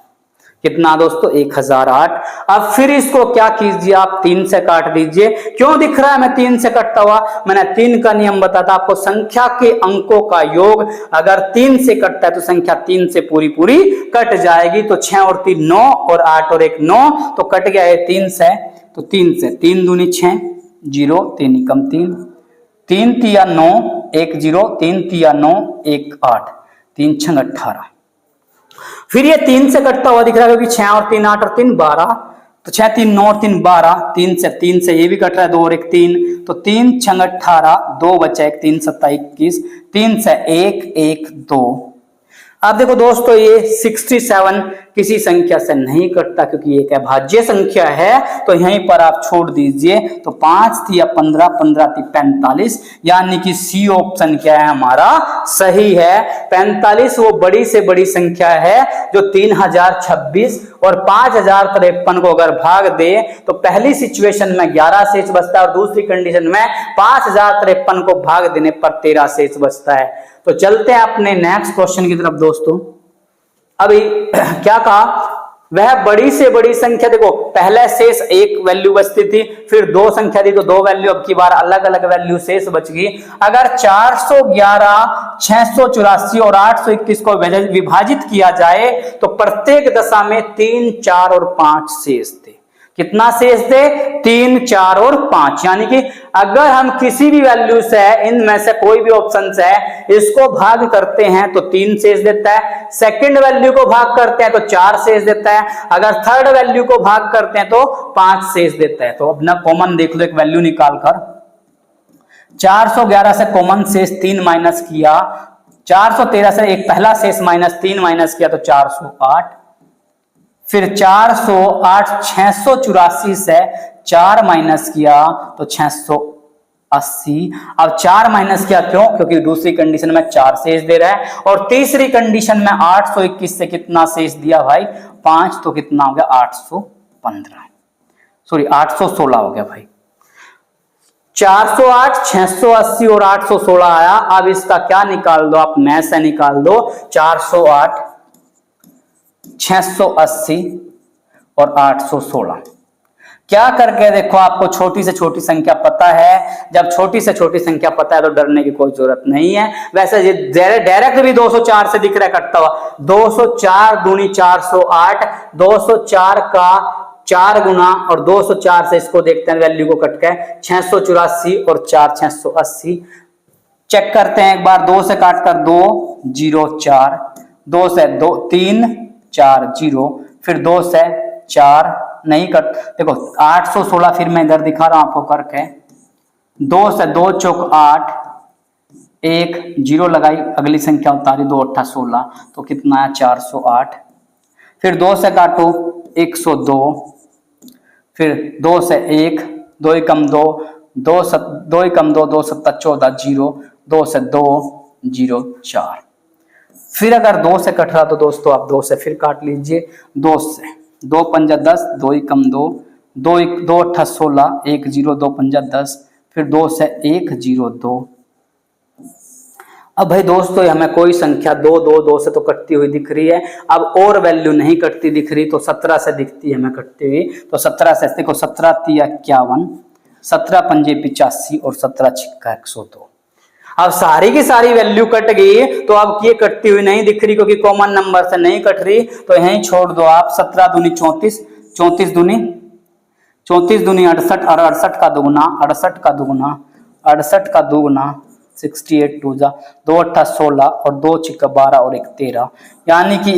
कितना दोस्तों 1008। अब फिर इसको क्या कीजिए आप 3 से काट दीजिए। क्यों दिख रहा है मैं 3 से कटता हुआ, मैंने 3 का नियम बताता आपको, संख्या के अंकों का योग अगर 3 से कटता है तो संख्या 3 से पूरी पूरी कट जाएगी। तो 6 और 3 9 और 8 और 1 9, तो कट गया है 3 से, तो 3 से 3 दूनी 6, 0 3 एकम 3, 3 तिया 9 1 0, 3 तिया 9 1 8, 3 छंग 18। फिर ये 3 से कटता हुआ दिख रहा है क्योंकि 6 और 3 8 और 3 12, तो 6 3 9 और 3 12, 3 से ये भी कट रहा है, 2 और 1 3, तो 3 छंग 18, 2 बचा 1, 3 7 21, 3 से 1 1 2। अब देखो दोस्तों ये 67 किसी संख्या से नहीं कटता क्योंकि एक अभाज्य संख्या है, तो यहीं पर आप छोड़ दीजिए। तो 5 तिया 15, 15 ती 45, यानी कि सी ऑप्शन क्या है हमारा सही है। 45 वो बड़ी से बड़ी संख्या है जो 3026 और 5053 को अगर भाग दे तो पहली सिचुएशन में 11 शेष बचता है और दूसरी कंडीशन में 5053 को भाग देने पर 13 शेष बचता है। तो चलते हैं अपने नेक्स्ट क्वेश्चन की तरफ दोस्तों। अभी क्या कहा, वह बड़ी से बड़ी संख्या, देखो पहले शेष एक वैल्यू बचती थी, फिर 2 संख्या दी तो 2 वैल्यू, अब की बार अलग अलग वैल्यू शेष बच गई। अगर 411, 684 और 821 को विभाजित किया जाए तो प्रत्येक दशा में 3 4 और 5 शेष थे। कितना शेष दे, 3 4 और 5, यानी कि अगर हम किसी भी वैल्यू से, इनमें से कोई भी ऑप्शन से इसको भाग करते हैं तो 3 शेष देता है, सेकंड वैल्यू को भाग करते हैं तो 4 शेष देता है, अगर थर्ड वैल्यू को भाग करते हैं तो 5 शेष देता है। तो अब ना कॉमन देख लो एक वैल्यू निकाल कर, 411 से कॉमन शेष 3 माइनस किया, 413 से एक पहला शेष माइनस 3 माइनस किया तो 408, फिर 408, 684 से 4 माइनस किया तो 680। अब 4 माइनस किया क्यों, क्योंकि दूसरी कंडीशन में 4 शेष दे रहा है, और तीसरी कंडीशन में 821 से कितना शेष दिया भाई 5, तो कितना हो गया 815, सॉरी 816 हो गया भाई। 408, 680 और 816 आया। अब इसका क्या निकाल दो आप, में से निकाल दो, 408, 680 और 816। क्या करके देखो, आपको छोटी से छोटी संख्या पता है, जब छोटी से छोटी संख्या पता है तो डरने की कोई जरूरत नहीं है। वैसे डायरेक्ट भी 204 से दिख रहा है कटता हुआ, 204 दूनी 408, 204 का 4 गुना और 204 से इसको देखते हैं वैल्यू को कट के 684 और 4 680। चेक करते हैं एक बार, 2 से काट कर 2 0 4, 2 से 2 3 4 0, फिर 2 से 4 नहीं कट, देखो 816 फिर मैं इधर दिखा रहा हूं आपको करके, 2 से 2 चौक 8, 1 0 लगाई, अगली संख्या उतारी 2 8 16, तो कितना है 408। फिर 2 से काटो 102, फिर 2 से 1, 2 एकम 2, दो ही कम 2, 2 सत्ता 14, 0, 2 से 2, 0, 4। फिर अगर 2 से कट रहा तो दोस्तों आप 2 से फिर काट लीजिए, 2 से 2 पंजा 10, 2 ही कम 2, 2 अट्ठा 16, 1 0, 2 पंजा 10, फिर 2 से 1 0 2। अब भाई दोस्तों हमें कोई संख्या 2 से तो कटती हुई दिख रही है, अब और वैल्यू नहीं कटती दिख रही, तो 17 से दिखती है हमें कटती हुई। तो 17 से देखो, 17 3 51, 17 पंजे 85 और 17 छिक्का 102। अब सारी की सारी वैल्यू कट गई, तो अब ये कटती हुई नहीं दिख रही क्योंकि कॉमन नंबर से नहीं कट रही, तो यहीं छोड़ दो आप। 17 दूनी 34, 34 दूनी 68 और 68 का दुगुना 68 का दुगुना 68 का दुगुना 68 टू जा 2 अट्ठा 16 और 2 छिक्का 12 और 1 13, यानी कि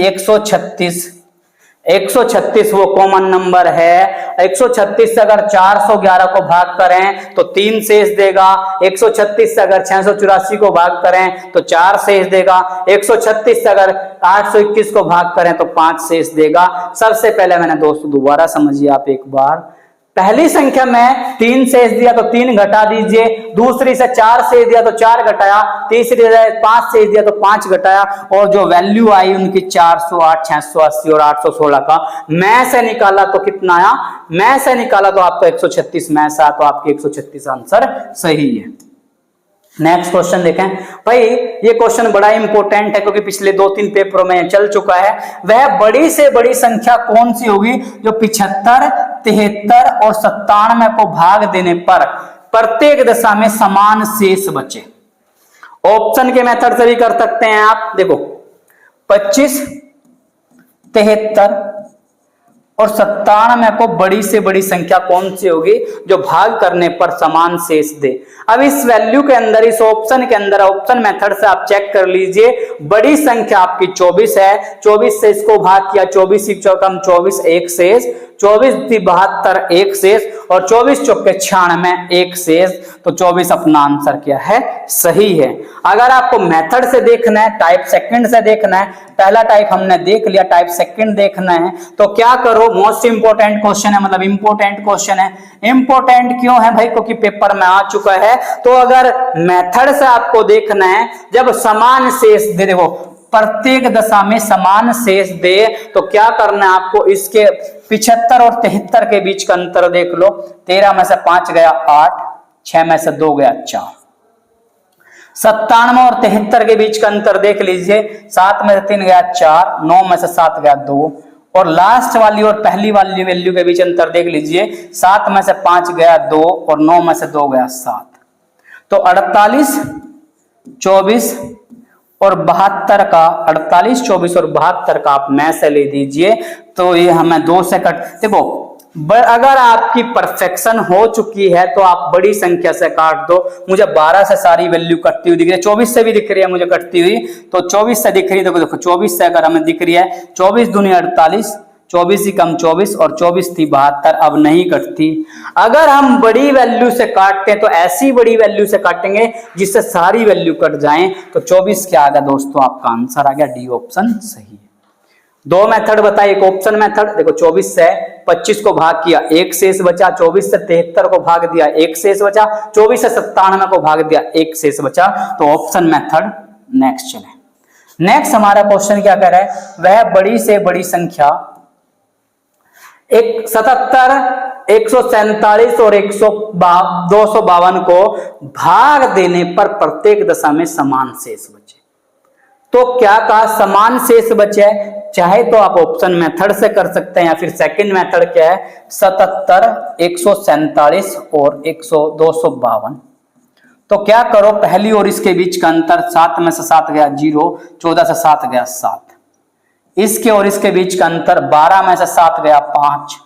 136 वो कॉमन नंबर है। 136 से अगर 411 को भाग करें तो 3 शेष देगा। 136 से अगर 684 को भाग करें तो 4 शेष देगा। 136 से अगर 821 को भाग करें तो 5 शेष देगा। सबसे पहले मैंने दोस्तों दोबारा समझिए आप एक बार, पहली संख्या में 3 शेष दिया तो 3 घटा दीजिए, दूसरी से 4 शेष दिया तो 4 घटाया, तीसरी से 5 शेष दिया तो 5 घटाया, और जो वैल्यू आई उनकी 408, 680 और 816 का मैं से निकाला तो कितना आया, मैं से निकाला तो आपका 136 में से आया, तो आपकी 136 आंसर सही है। नेक्स्ट क्वेश्चन देखें भाई, ये क्वेश्चन बड़ा इंपॉर्टेंट है क्योंकि पिछले 2-3 पेपरों में चल चुका है। वह बड़ी से बड़ी संख्या कौन सी होगी जो 75, 73 और 97 को भाग देने पर प्रत्येक दशा में समान शेष बचे। ऑप्शन के मेथड से भी कर सकते हैं आप। देखो 25, 73 और 97 को बड़ी से बड़ी संख्या कौन सी होगी जो भाग करने पर समान शेष दे। अब इस वैल्यू के अंदर, इस ऑप्शन के अंदर, ऑप्शन मेथड से आप चेक कर लीजिए। बड़ी संख्या आपकी 24 है, 24 से इसको भाग किया, 24 ही चौकम 24 एक शेष, 24 72 एक शेष और 24 चौके 96 एक शेष, तो 24 अपना आंसर क्या है, सही है। अगर आपको मेथड से देखना है, टाइप सेकंड से देखना है, पहला टाइप हमने देख लिया, टाइप सेकंड देखना है तो क्या करो, मोस्ट इंपोर्टेंट क्वेश्चन है, मतलब इंपोर्टेंट क्वेश्चन है। इंपोर्टेंट क्यों है भाई, क्योंकि पेपर में आ चुका है। तो अगर मेथड से आपको देखना है, जब समान शेष दे, देखो प्रत्येक दशा में समान शेष दे, तो क्या करना है आपको, इसके 75 और 73 के बीच का अंतर देख लो। 13 में से 5 गया 8, 6 में से 2 गया 4। 97 और 73 के बीच का अंतर देख लीजिए, 7 में से 3 गया 4, 9 में से 7 गया 2, और लास्ट वाली और पहली वाली वैल्यू के बीच अंतर देख लीजिए, 7 में से 5 गया 2 और 9 में से 2 गया 7। तो 48, 24 और 72 का, 48, 24 और 72 का आप में से ले दीजिए, तो ये हमें 2 से कट। देखो अगर आपकी परफेक्शन हो चुकी है तो आप बड़ी संख्या से काट दो। मुझे 12 से सारी वैल्यू कटती हुई दिख रही है, 24 से भी दिख रही है मुझे कटती हुई, तो 24 से दिख रही है। देखो 24 से अगर हमें दिख रही है, 24 दूनी 48, 24 ही कम 24 और 24 थी 72, अब नहीं कटती। अगर हम बड़ी वैल्यू से काटते हैं तो ऐसी बड़ी वैल्यू से काटेंगे जिससे सारी वैल्यू कट जाएं, तो 24 क्या आ गया दोस्तों, आपका आंसर आ गया डी ऑप्शन सही है। 2 मेथड बताए, एक ऑप्शन मेथड, देखो 24 से 25 को भाग किया 1 शेष बचा, 24 से 73 को भाग दिया 1 शेष बचा, 24 से 97 को भाग दिया 1 शेष बचा, तो ऑप्शन मेथड। नेक्स्ट चले, नेक्स्ट हमारा क्वेश्चन क्या कह रहा है, वह बड़ी से बड़ी संख्या 77, 147 और 252 को भाग देने पर प्रत्येक दशा में समान शेष बचे। तो क्या कहा, समान शेष बचे, चाहे तो आप ऑप्शन मेथड से कर सकते हैं या फिर सेकंड मेथड क्या है, 77, 147 और 252। तो क्या करो, पहली और इसके बीच का अंतर, 7 में से 7 गया 0, 14 से 7 गया 7। इसके और इसके बीच का अंतर, 12 में से 7 गया 5,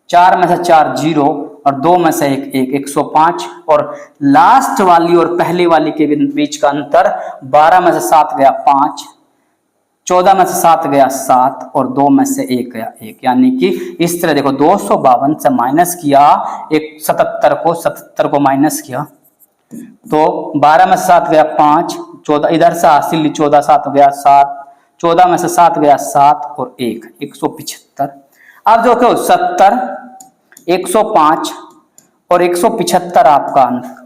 4 में से 4 0 और 2 में से 1 1, 105। और लास्ट वाली और पहली वाली के बीच का अंतर, 12 में से 7 गया 5, 14 में से 7 गया 7 और 2 में से 1 गया 1, यानी कि इस तरह देखो 252 से माइनस किया, 77 को माइनस किया, तो 12 में से 7 गया 5, 14 इधर से हासिल 14 7 गया 7, 14 में से 7 गया 7 और 1, 175। अब देखो 70, 105 और 175 आपका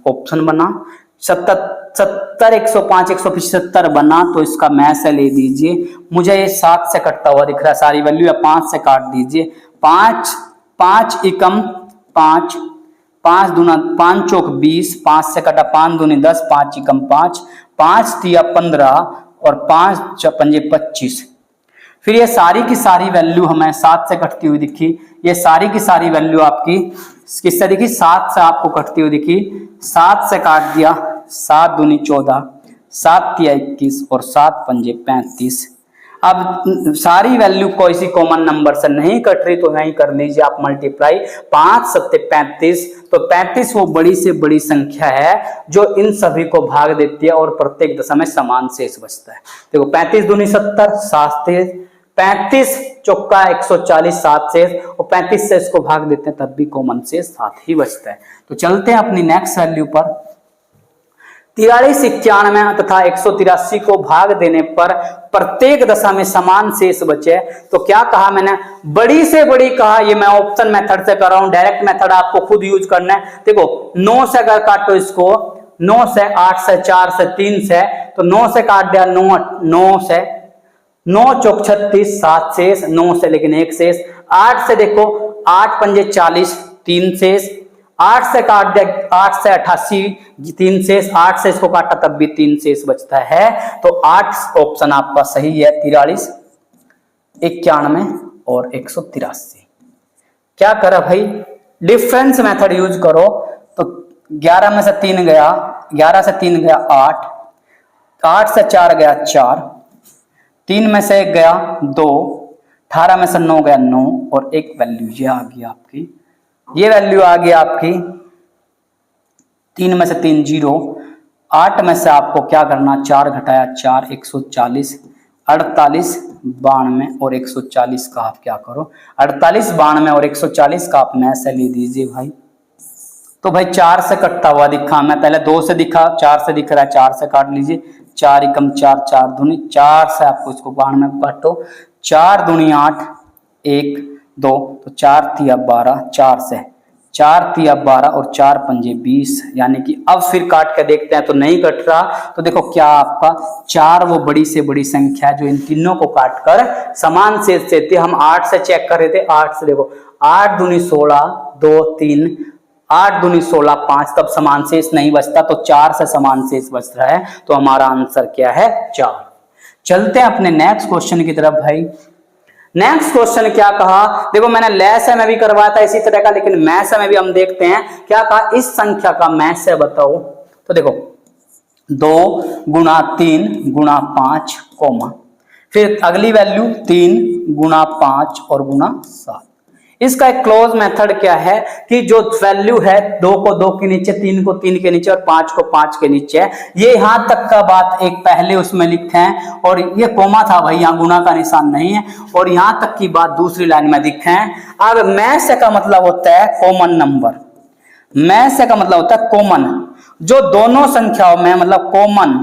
ऑप्शन बना। 70 105 175 बना, तो इसका मैथ से ले दीजिए। मुझे ये 7 से कटता हुआ दिख रहा है सारी वैल्यू, या 5 से काट दीजिए। 5 एकम 5, 5 दूना 5 चौक 20, 5 से कटा 5 दूनी 10, 5 एकम 5, 5 तिया 15 और 5 पंजे 25। फिर ये सारी की सारी वैल्यू हमें 7 से कटती हुई दिखी। ये सारी की सारी वैल्यू आपकी किससे दिखी? 7 से आपको कटती हुई दिखी। 7 से काट दिया, 7 दूनी 14, 7 तिया 21 और 7 पंजे 35। अब सारी वैल्यू कोई सी कॉमन नंबर से नहीं कट रही, तो यहीं कर लीजिए आप मल्टीप्लाई। 5 सत्ते 35, तो 35 वो बड़ी से बड़ी संख्या है जो इन सभी को भाग देती है और प्रत्येक दशा में समान शेष बचता है। देखो 35 दूनी 70, 7 से 35 चौका 140, 7 शेष, और 35 से इसको भाग देते हैं तब भी कॉमन शेष 7 ही बचता है। तो चलते हैं अपनी नेक्स्ट वैल्यू पर। 43, 91 तथा 183 को भाग देने पर प्रत्येक दशा में समान शेष बचे, तो क्या कहा मैंने? बड़ी से बड़ी कहा। ये मैं ऑप्शन मेथड से कर रहा हूं, डायरेक्ट मेथड आपको खुद यूज करना है। देखो 9 से अगर काटो इसको, 9 से, 8 से, 4 से, 3 से, तो 9 से काट दिया 9 से, 9 चौक 36, 7 शेष, 9 से लेकिन 1 शेष। 8 से देखो, 8 पंजे 40, 3 शेष। 8 से काट दिया, 8 से 88, 3 शेष। 8 से इसको काटा तब भी 3 शेष बचता है। तो 8 ऑप्शन आपका सही है। 43, 91 और 183। क्या करा भाई? डिफरेंस मेथड यूज करो। तो 11 में से 3 गया, 11 से 3 गया 8, 8 से 4 गया 4, 3 में से 1 गया 2, 18 में से 9 गया 9 और एक वैल्यू ये आ गई आपकी। ये वैल्यू आ गई आपकी 3 में से 3 0, 8 में से आपको क्या करना? 4 घटाया 4, 140, 48, 92 और 140 का आप क्या करो? 48, 92 और 140 का आप में से ले दीजिए भाई। तो भाई 4 से कटता हुआ दिखा, मैं पहले 2 से दिखा, 4 से दिख रहा है, 4 से काट लीजिए। 4 एकम 4, 4 दूनी 4 से आपको इसको 92 को काटो। 4 दूनी 8, 1 2, तो 4 तिया 12, 4 से 4 तिया 12 और 4 पंजे 20, यानी कि अब फिर काट के देखते हैं तो नहीं कट रहा। तो देखो क्या आपका 4 वो बड़ी से बड़ी संख्या है जो इन तीनों को काट कर समान शेष देती है। हम 8 से चेक कर रहे थे, 8 से देखो 8 दूनी 16, 2 3, 8 दूनी 16, 5, तब समान शेष नहीं बचता, तो 4 से समान शेष बच रहा है। तो हमारा आंसर क्या है? 4। चलते हैं अपने नेक्स्ट क्वेश्चन की तरफ भाई। नेक्स्ट क्वेश्चन क्या कहा? देखो मैंने लेस में भी करवाया था इसी तरह का, लेकिन मैथ में भी हम देखते हैं क्या कहा। इस संख्या का मैथ से बताओ। तो देखो 2 गुणा 3 गुणा 5 कोमा, फिर अगली वैल्यू 3 गुणा 5 और गुणा 7। इसका एक क्लोज मेथड क्या है कि जो वैल्यू है 2 को 2 के नीचे, 3 को 3 के नीचे और 5 को 5 के नीचे है, ये यहां तक का बात एक पहले उसमें लिखे हैं, और ये कोमा था भाई, यहाँ गुणा का निशान नहीं है, और यहां तक की बात दूसरी लाइन में लिखे हैं। अब मैथ का मतलब होता है कॉमन नंबर। मैथ का मतलब होता है कॉमन, जो दोनों संख्याओं में मतलब कॉमन।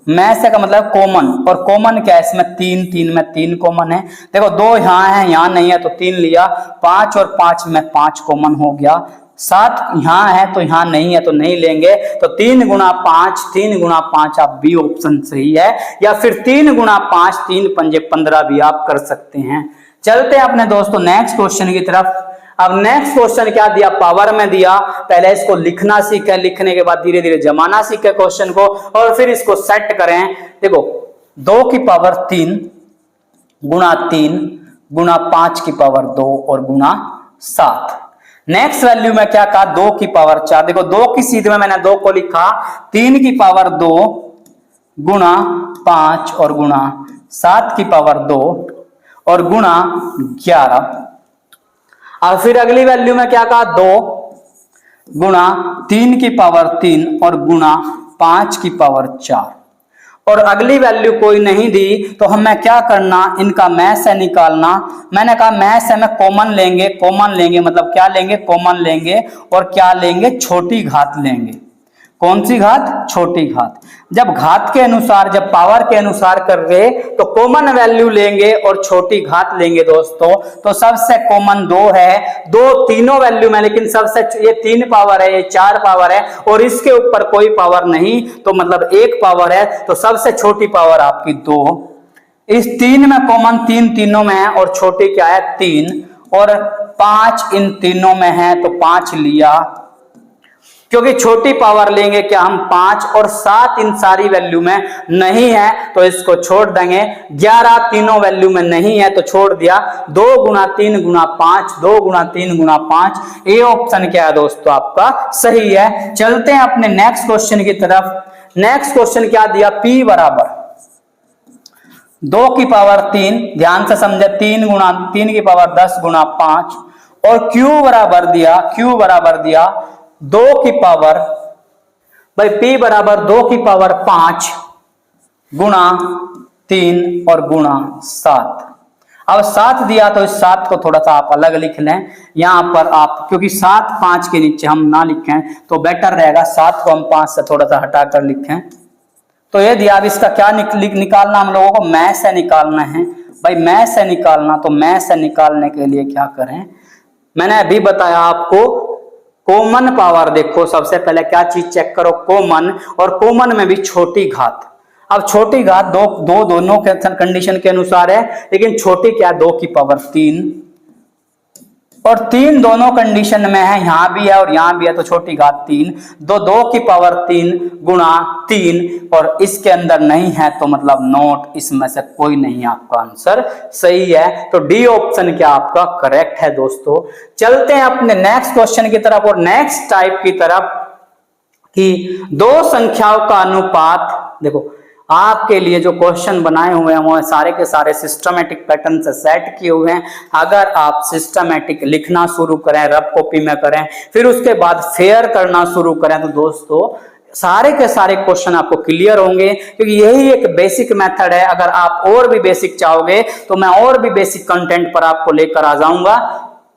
मैथ का मतलब कॉमन, और कॉमन क्या है इसमें? 3 3 में 3 कॉमन है। देखो 2 यहाँ है, यहाँ नहीं है तो 3 लिया। 5 और 5 में 5 कॉमन हो गया। 7 यहाँ है तो यहाँ नहीं है तो नहीं लेंगे, तो 3 गुणा 5, 3 गुणा 5 आप बी ऑप्शन सही है, या फिर 3 गुणा 5, 3 पंजे 15 भी आप कर सकते हैं। चलते हैं अपने दोस्तों नेक्स्ट क्वेश्चन की तरफ। अब नेक्स्ट क्वेश्चन क्या दिया? पावर में दिया। पहले इसको लिखना सीखे, लिखने के बाद धीरे धीरे जमाना सीखे क्वेश्चन को, और फिर इसको सेट करें। देखो 2 की पावर 3 गुणा 3 गुणा 5 की पावर 2 और गुणा 7। नेक्स्ट वैल्यू में क्या कहा? 2 की पावर 4। देखो 2 की सीध में मैंने 2 को लिखा, 3 की पावर 2 गुणा 5 और गुणा 7 की पावर 2 और गुणा 11। और फिर अगली वैल्यू में क्या कहा? 2 गुणा 3 की पावर 3 और गुणा 5 की पावर 4। और अगली वैल्यू कोई नहीं दी तो हमें क्या करना? इनका मैथ से निकालना। मैंने कहा मैथ से में कॉमन लेंगे। कॉमन लेंगे मतलब क्या लेंगे? कॉमन लेंगे, और क्या लेंगे? छोटी घात लेंगे। कौन सी घात? छोटी घात। जब घात के अनुसार, जब पावर के अनुसार कर रहे तो कॉमन वैल्यू लेंगे और छोटी घात लेंगे दोस्तों। तो सबसे कॉमन 2 है, 2 तीनों वैल्यू में, लेकिन सबसे ये 3 पावर है, ये 4 पावर है और इसके ऊपर कोई पावर नहीं, तो मतलब 1 पावर है। तो सबसे छोटी पावर आपकी 2। इस 3 में कॉमन 3 तीनों में है और छोटी क्या है? 3 और 5 इन तीनों में है, तो 5 लिया, क्योंकि छोटी पावर लेंगे क्या हम? 5 और 7 इन सारी वैल्यू में नहीं है, तो इसको छोड़ देंगे। 11 तीनों वैल्यू में नहीं है, तो छोड़ दिया। 2 गुना 3 गुना 5, 2 गुना 3 गुना 5, ये ऑप्शन क्या है दोस्तों? आपका सही है। चलते हैं अपने नेक्स्ट क्वेश्चन की तरफ। नेक्स्ट क्वेश्चन क्या दिया? P बराबर 2 की पावर 3, ध्यान से समझे, 3 गुना 3 की पावर 10 गुना 5, और Q बराबर दिया 2 की पावर, भाई P बराबर 2 की पावर 5 गुना 3 और गुणा 7। अब 7 दिया तो इस 7 को थोड़ा सा आप अलग लिख लें यहां पर आप, क्योंकि 7 5 के नीचे हम ना लिखें तो बेटर रहेगा। 7 को हम 5 से थोड़ा सा हटाकर लिखें। तो ये दिया। अब इसका क्या निकालना हम लोगों को? मैथ से निकालना है। भाई मैथ से निकालना, तो मैथ से निकालने के लिए क्या करें? मैंने अभी बताया आपको कॉमन पावर। देखो सबसे पहले क्या चीज चेक करो? कॉमन, और कॉमन में भी छोटी घात। अब छोटी घात दोनों के कंडीशन के अनुसार है, लेकिन छोटी क्या? 2 की पावर 3, और 3 दोनों कंडीशन में है, यहां भी है और यहां भी है, तो छोटी घात 3। 2 की पावर 3 गुणा 3, और इसके अंदर नहीं है तो मतलब नोट, इसमें से कोई नहीं, आपका आंसर सही है। तो डी ऑप्शन क्या आपका करेक्ट है दोस्तों। चलते हैं अपने नेक्स्ट क्वेश्चन की तरफ और नेक्स्ट टाइप की तरफ, कि 2 संख्याओं का अनुपात। देखो आपके लिए जो क्वेश्चन बनाए हुए हैं वो सारे के सारे सिस्टमेटिक पैटर्न से सेट किए हुए हैं। अगर आप सिस्टमेटिक लिखना शुरू करें, रफ कॉपी में करें, फिर उसके बाद फेयर करना शुरू करें, तो दोस्तों सारे के सारे क्वेश्चन आपको क्लियर होंगे, क्योंकि यही एक बेसिक मेथड है। अगर आप और भी बेसिक चाहोगे तो मैं और भी बेसिक कंटेंट पर आपको लेकर आ जाऊंगा।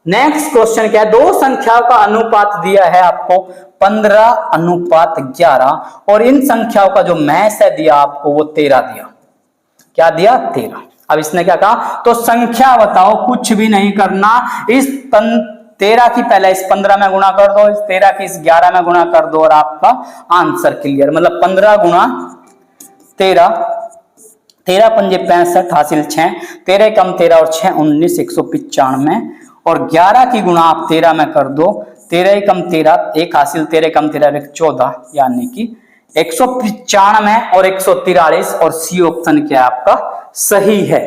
नेक्स्ट क्वेश्चन क्या है? 2 संख्याओं का अनुपात दिया है आपको 15:11, और इन संख्याओं का जो मैथ है दिया आपको वो 13 दिया। क्या दिया? 13। अब इसने क्या कहा? तो संख्या बताओ, कुछ भी नहीं करना। इस 13 की पहले इस 15 में गुणा कर दो, इस 13 की इस 11 में गुणा कर दो, और आपका आंसर क्लियर। मतलब 15 गुणा 13, 13 पंजे 65 हासिल 6, 13 कम 13 और 6 19, 195, और 11 की गुणा आप 13 में कर दो, 13 कम 13 1 हासिल, 13 कम 13 1 14, यानी कि 195 और 143, और सी ऑप्शन क्या आपका सही है।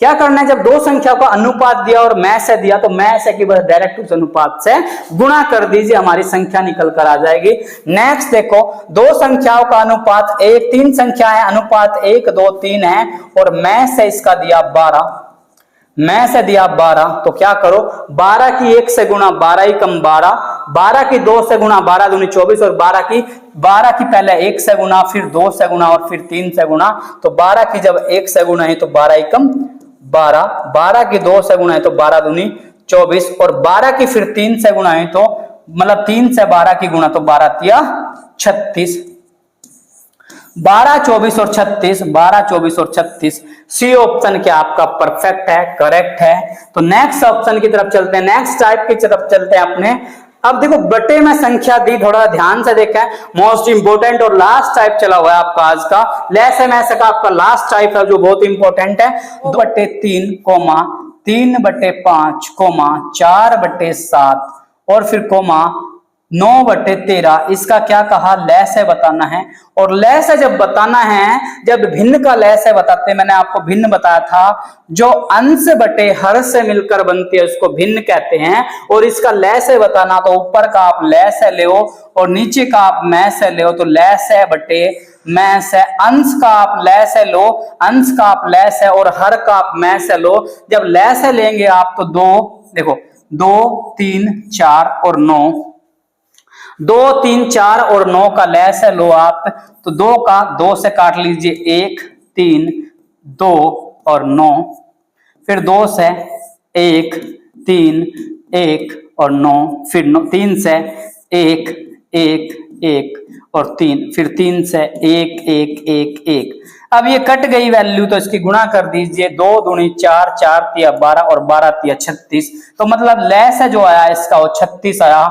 क्या करना है? जब 2 संख्या का अनुपात दिया और मैथ से दिया, तो मैथ से की बस डायरेक्ट उस अनुपात से गुणा कर दीजिए, हमारी संख्या निकल कर आ जाएगी। नेक्स्ट देखो, 2 संख्याओं का अनुपात 3 संख्या है, अनुपात 1 2 3 है, और मैथ से इसका दिया 12, मैं से दिया 12, तो क्या करो? 12 की 1 से गुणा 12 ही कम 12, 12 की 2 से गुणा 12 दूनी 24, और 12 की पहले 1 से गुणा, फिर 2 से गुणा और फिर 3 से गुणा, तो 12 की जब 1 से गुणा है तो 12 ही कम 12, 12 की 2 से गुणा है तो 12 दूनी 24, और 12 की फिर 3 से गुणा है तो मतलब 3 से 12 की गुणा, तो 12 तिया 36, 12 24 और 36, 12 24 और 36, सी ऑप्शन क्या आपका परफेक्ट है, करेक्ट है। तो नेक्स्ट ऑप्शन की तरफ चलते हैं, नेक्स्ट टाइप की तरफ चलते हैं अपने। अब देखो बटे में संख्या दी, थोड़ा ध्यान से देखें, मोस्ट इंपोर्टेंट और लास्ट टाइप चला हुआ है आपका आज का। लेस में का आपका लास्ट टाइप है जो बहुत इंपॉर्टेंट है। 2/3, 3/5, 4/7, और फिर 9/13, इसका क्या कहा? लैस है बताना है। और लैस है जब बताना है, जब भिन्न का लैस है बताते हैं, मैंने आपको भिन्न बताया था, जो अंश बटे हर से मिलकर बनती है उसको भिन्न कहते हैं। और इसका लैस है बताना, तो ऊपर का आप लैस है ले और नीचे का आप मैस है ले, तो लैस है बटे मैस है। अंश का आप लैस है लो, अंश का आप लैस है, और हर का आप मैस है लो। जब लैस है लेंगे आप तो 2, देखो 2 3 4 और 9, 2 3 4 और 9 का लैस है लो आप, तो 2 का 2 से काट लीजिए, 1 3 2 और 9, फिर 2 से 1 3 1 और 9, फिर 3 से 1 1 1 और 3, फिर 3 से 1 1 1 1। अब ये कट गई वैल्यू तो इसकी गुणा कर दीजिए, 2 दूनी 4, 4 तिया 12 और 12 तिया 36। तो मतलब लैस जो आया इसका वो 36 आया।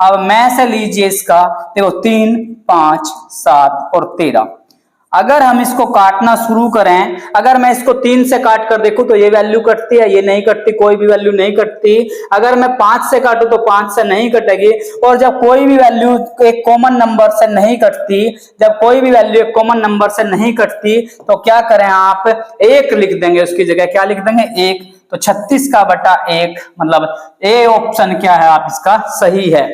अब मैं से लीजिए इसका, देखो 3 5 7 और 13। अगर हम इसको काटना शुरू करें, अगर मैं इसको 3 से काट कर देखूं तो ये वैल्यू कटती है, ये नहीं कटती, कोई भी वैल्यू नहीं कटती। अगर मैं 5 से काटूं तो 5 से नहीं कटेगी। और जब कोई भी वैल्यू एक कॉमन नंबर से नहीं कटती, जब कोई भी वैल्यू एक कॉमन नंबर से नहीं कटती तो क्या करें आप, 1 लिख देंगे उसकी जगह। क्या लिख देंगे? 1। तो 36 का बटा 1, मतलब ए ऑप्शन क्या है आप इसका सही है।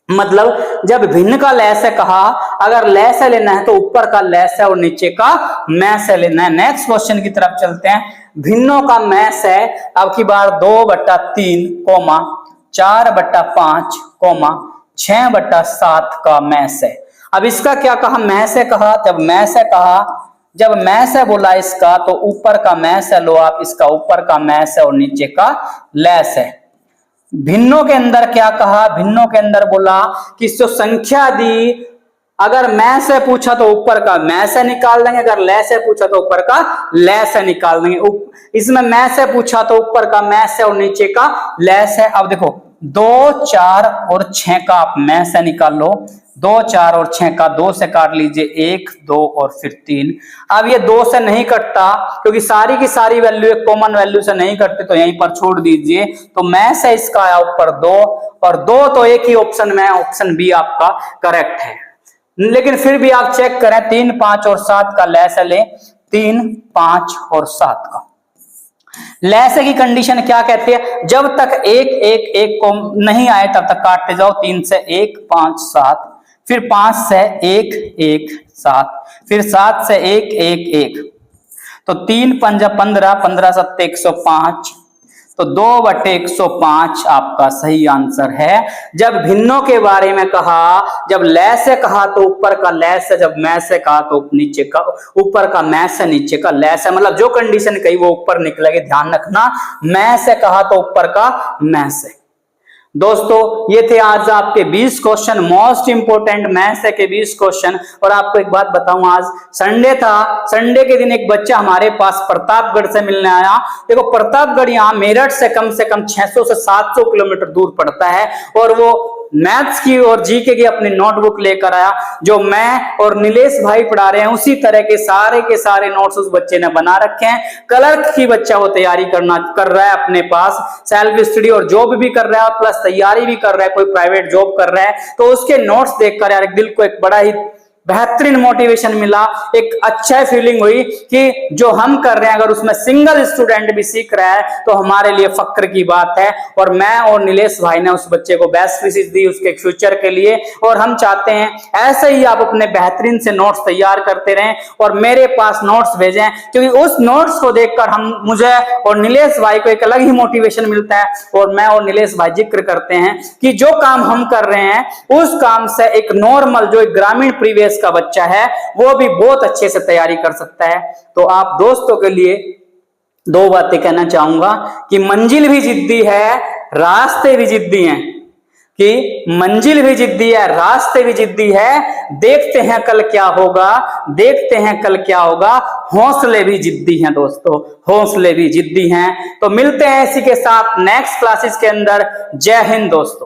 मतलब जब भिन्न का लैस है कहा, अगर लैस लेना है तो ऊपर का लैस है और नीचे का मैस है लेना है। नेक्स्ट क्वेश्चन की तरफ चलते हैं। भिन्नों का मैस है अब की बार 2/3, 4/5, 6/7 का मैस है। अब इसका क्या कहा? मैस है कहा। जब मैस है कहा, जब मैस है बोला इसका, तो ऊपर का मैस है लो आप, इसका ऊपर का मैस है और नीचे का लैस है। भिन्नों के अंदर क्या कहा? भिन्नों के अंदर बोला कि जो संख्या दी, अगर मैं से पूछा तो ऊपर का मैं से निकाल देंगे, अगर ले से पूछा तो ऊपर का ले से निकाल देंगे। इसमें मैं से पूछा तो ऊपर का मैं से और नीचे का ले से। अब देखो 2 4 और 6 का आप मैं से निकाल लो। 2 4 और 6 का 2 से काट लीजिए, 1 2 और फिर 3। अब ये 2 से नहीं कटता क्योंकि सारी की सारी वैल्यू एक कॉमन वैल्यू से नहीं कटती, तो यहीं पर छोड़ दीजिए। तो मैं से इसका आया ऊपर 2 और 2 तो एक ही ऑप्शन में, ऑप्शन बी आपका करेक्ट है। लेकिन फिर भी आप चेक करें, 3 5 और 7 का लैस लें, 3 5 और 7 का लैस की कंडीशन क्या कहती है? जब तक 1 1 1 को नहीं आए तब तक काटते जाओ। 3 से 1 5 7, फिर 5 से 1 1 7, फिर 7 से 1 1 1। तो 3 5 15, 15 7 105, तो 2/105 आपका सही आंसर है। जब भिन्नों के बारे में कहा, जब ले से कहा तो ऊपर का ले से, जब मैं से कहा तो नीचे का, ऊपर का मैं से नीचे का ले से, मतलब जो कंडीशन कही वो ऊपर निकलेगी, ध्यान रखना। मैं से कहा तो ऊपर का मैं से। दोस्तों ये थे आज आपके 20 क्वेश्चन, मोस्ट इंपोर्टेंट मैथ्स के 20 क्वेश्चन। और आपको एक बात बताऊं, आज संडे था, संडे के दिन एक बच्चा हमारे पास प्रतापगढ़ से मिलने आया। देखो प्रतापगढ़ यहाँ मेरठ से कम 600 से 700 किलोमीटर दूर पड़ता है, और वो मैथ्स की और जीके की अपनी नोटबुक लेकर आया। जो मैं और नीलेश भाई पढ़ा रहे हैं उसी तरह के सारे नोट्स उस बच्चे ने बना रखे हैं। क्लर्क की बच्चा वो तैयारी कर रहा है, अपने पास सेल्फ स्टडी और जॉब भी कर रहा है, प्लस तैयारी भी कर रहा है, कोई प्राइवेट जॉब कर रहा है। तो उसके नोट्स देखकर यार दिल को एक बड़ा ही बेहतरीन मोटिवेशन मिला, एक अच्छा फीलिंग हुई कि जो हम कर रहे हैं अगर उसमें सिंगल स्टूडेंट भी सीख रहा है तो हमारे लिए फक्र की बात है। और मैं और नीलेश भाई ने उस बच्चे को बेस्ट विशेस दी उसके फ्यूचर के लिए, और हम चाहते हैं ऐसे ही आप अपने बेहतरीन से नोट्स तैयार करते रहें और मेरे पास नोट्स भेजें, क्योंकि उस नोट्स को देखकर मुझे और नीलेश भाई को एक अलग ही मोटिवेशन मिलता है। और मैं और नीलेश भाई जिक्र करते हैं कि जो काम हम कर रहे हैं उस काम से एक नॉर्मल जो एक ग्रामीण परिवेश का बच्चा है वो भी बहुत अच्छे से तैयारी कर सकता है। तो आप दोस्तों के लिए 2 बातें कहना चाहूंगा कि मंजिल भी जिद्दी है, रास्ते भी जिद्दी हैं, कि मंजिल भी जिद्दी है, रास्ते भी जिद्दी है। देखते हैं कल क्या होगा, देखते हैं कल क्या होगा। हौसले भी जिद्दी हैं दोस्तों, हौसले भी जिद्दी हैं। तो मिलते हैं इसी के साथ नेक्स्ट क्लासेस के अंदर। जय हिंद दोस्तों।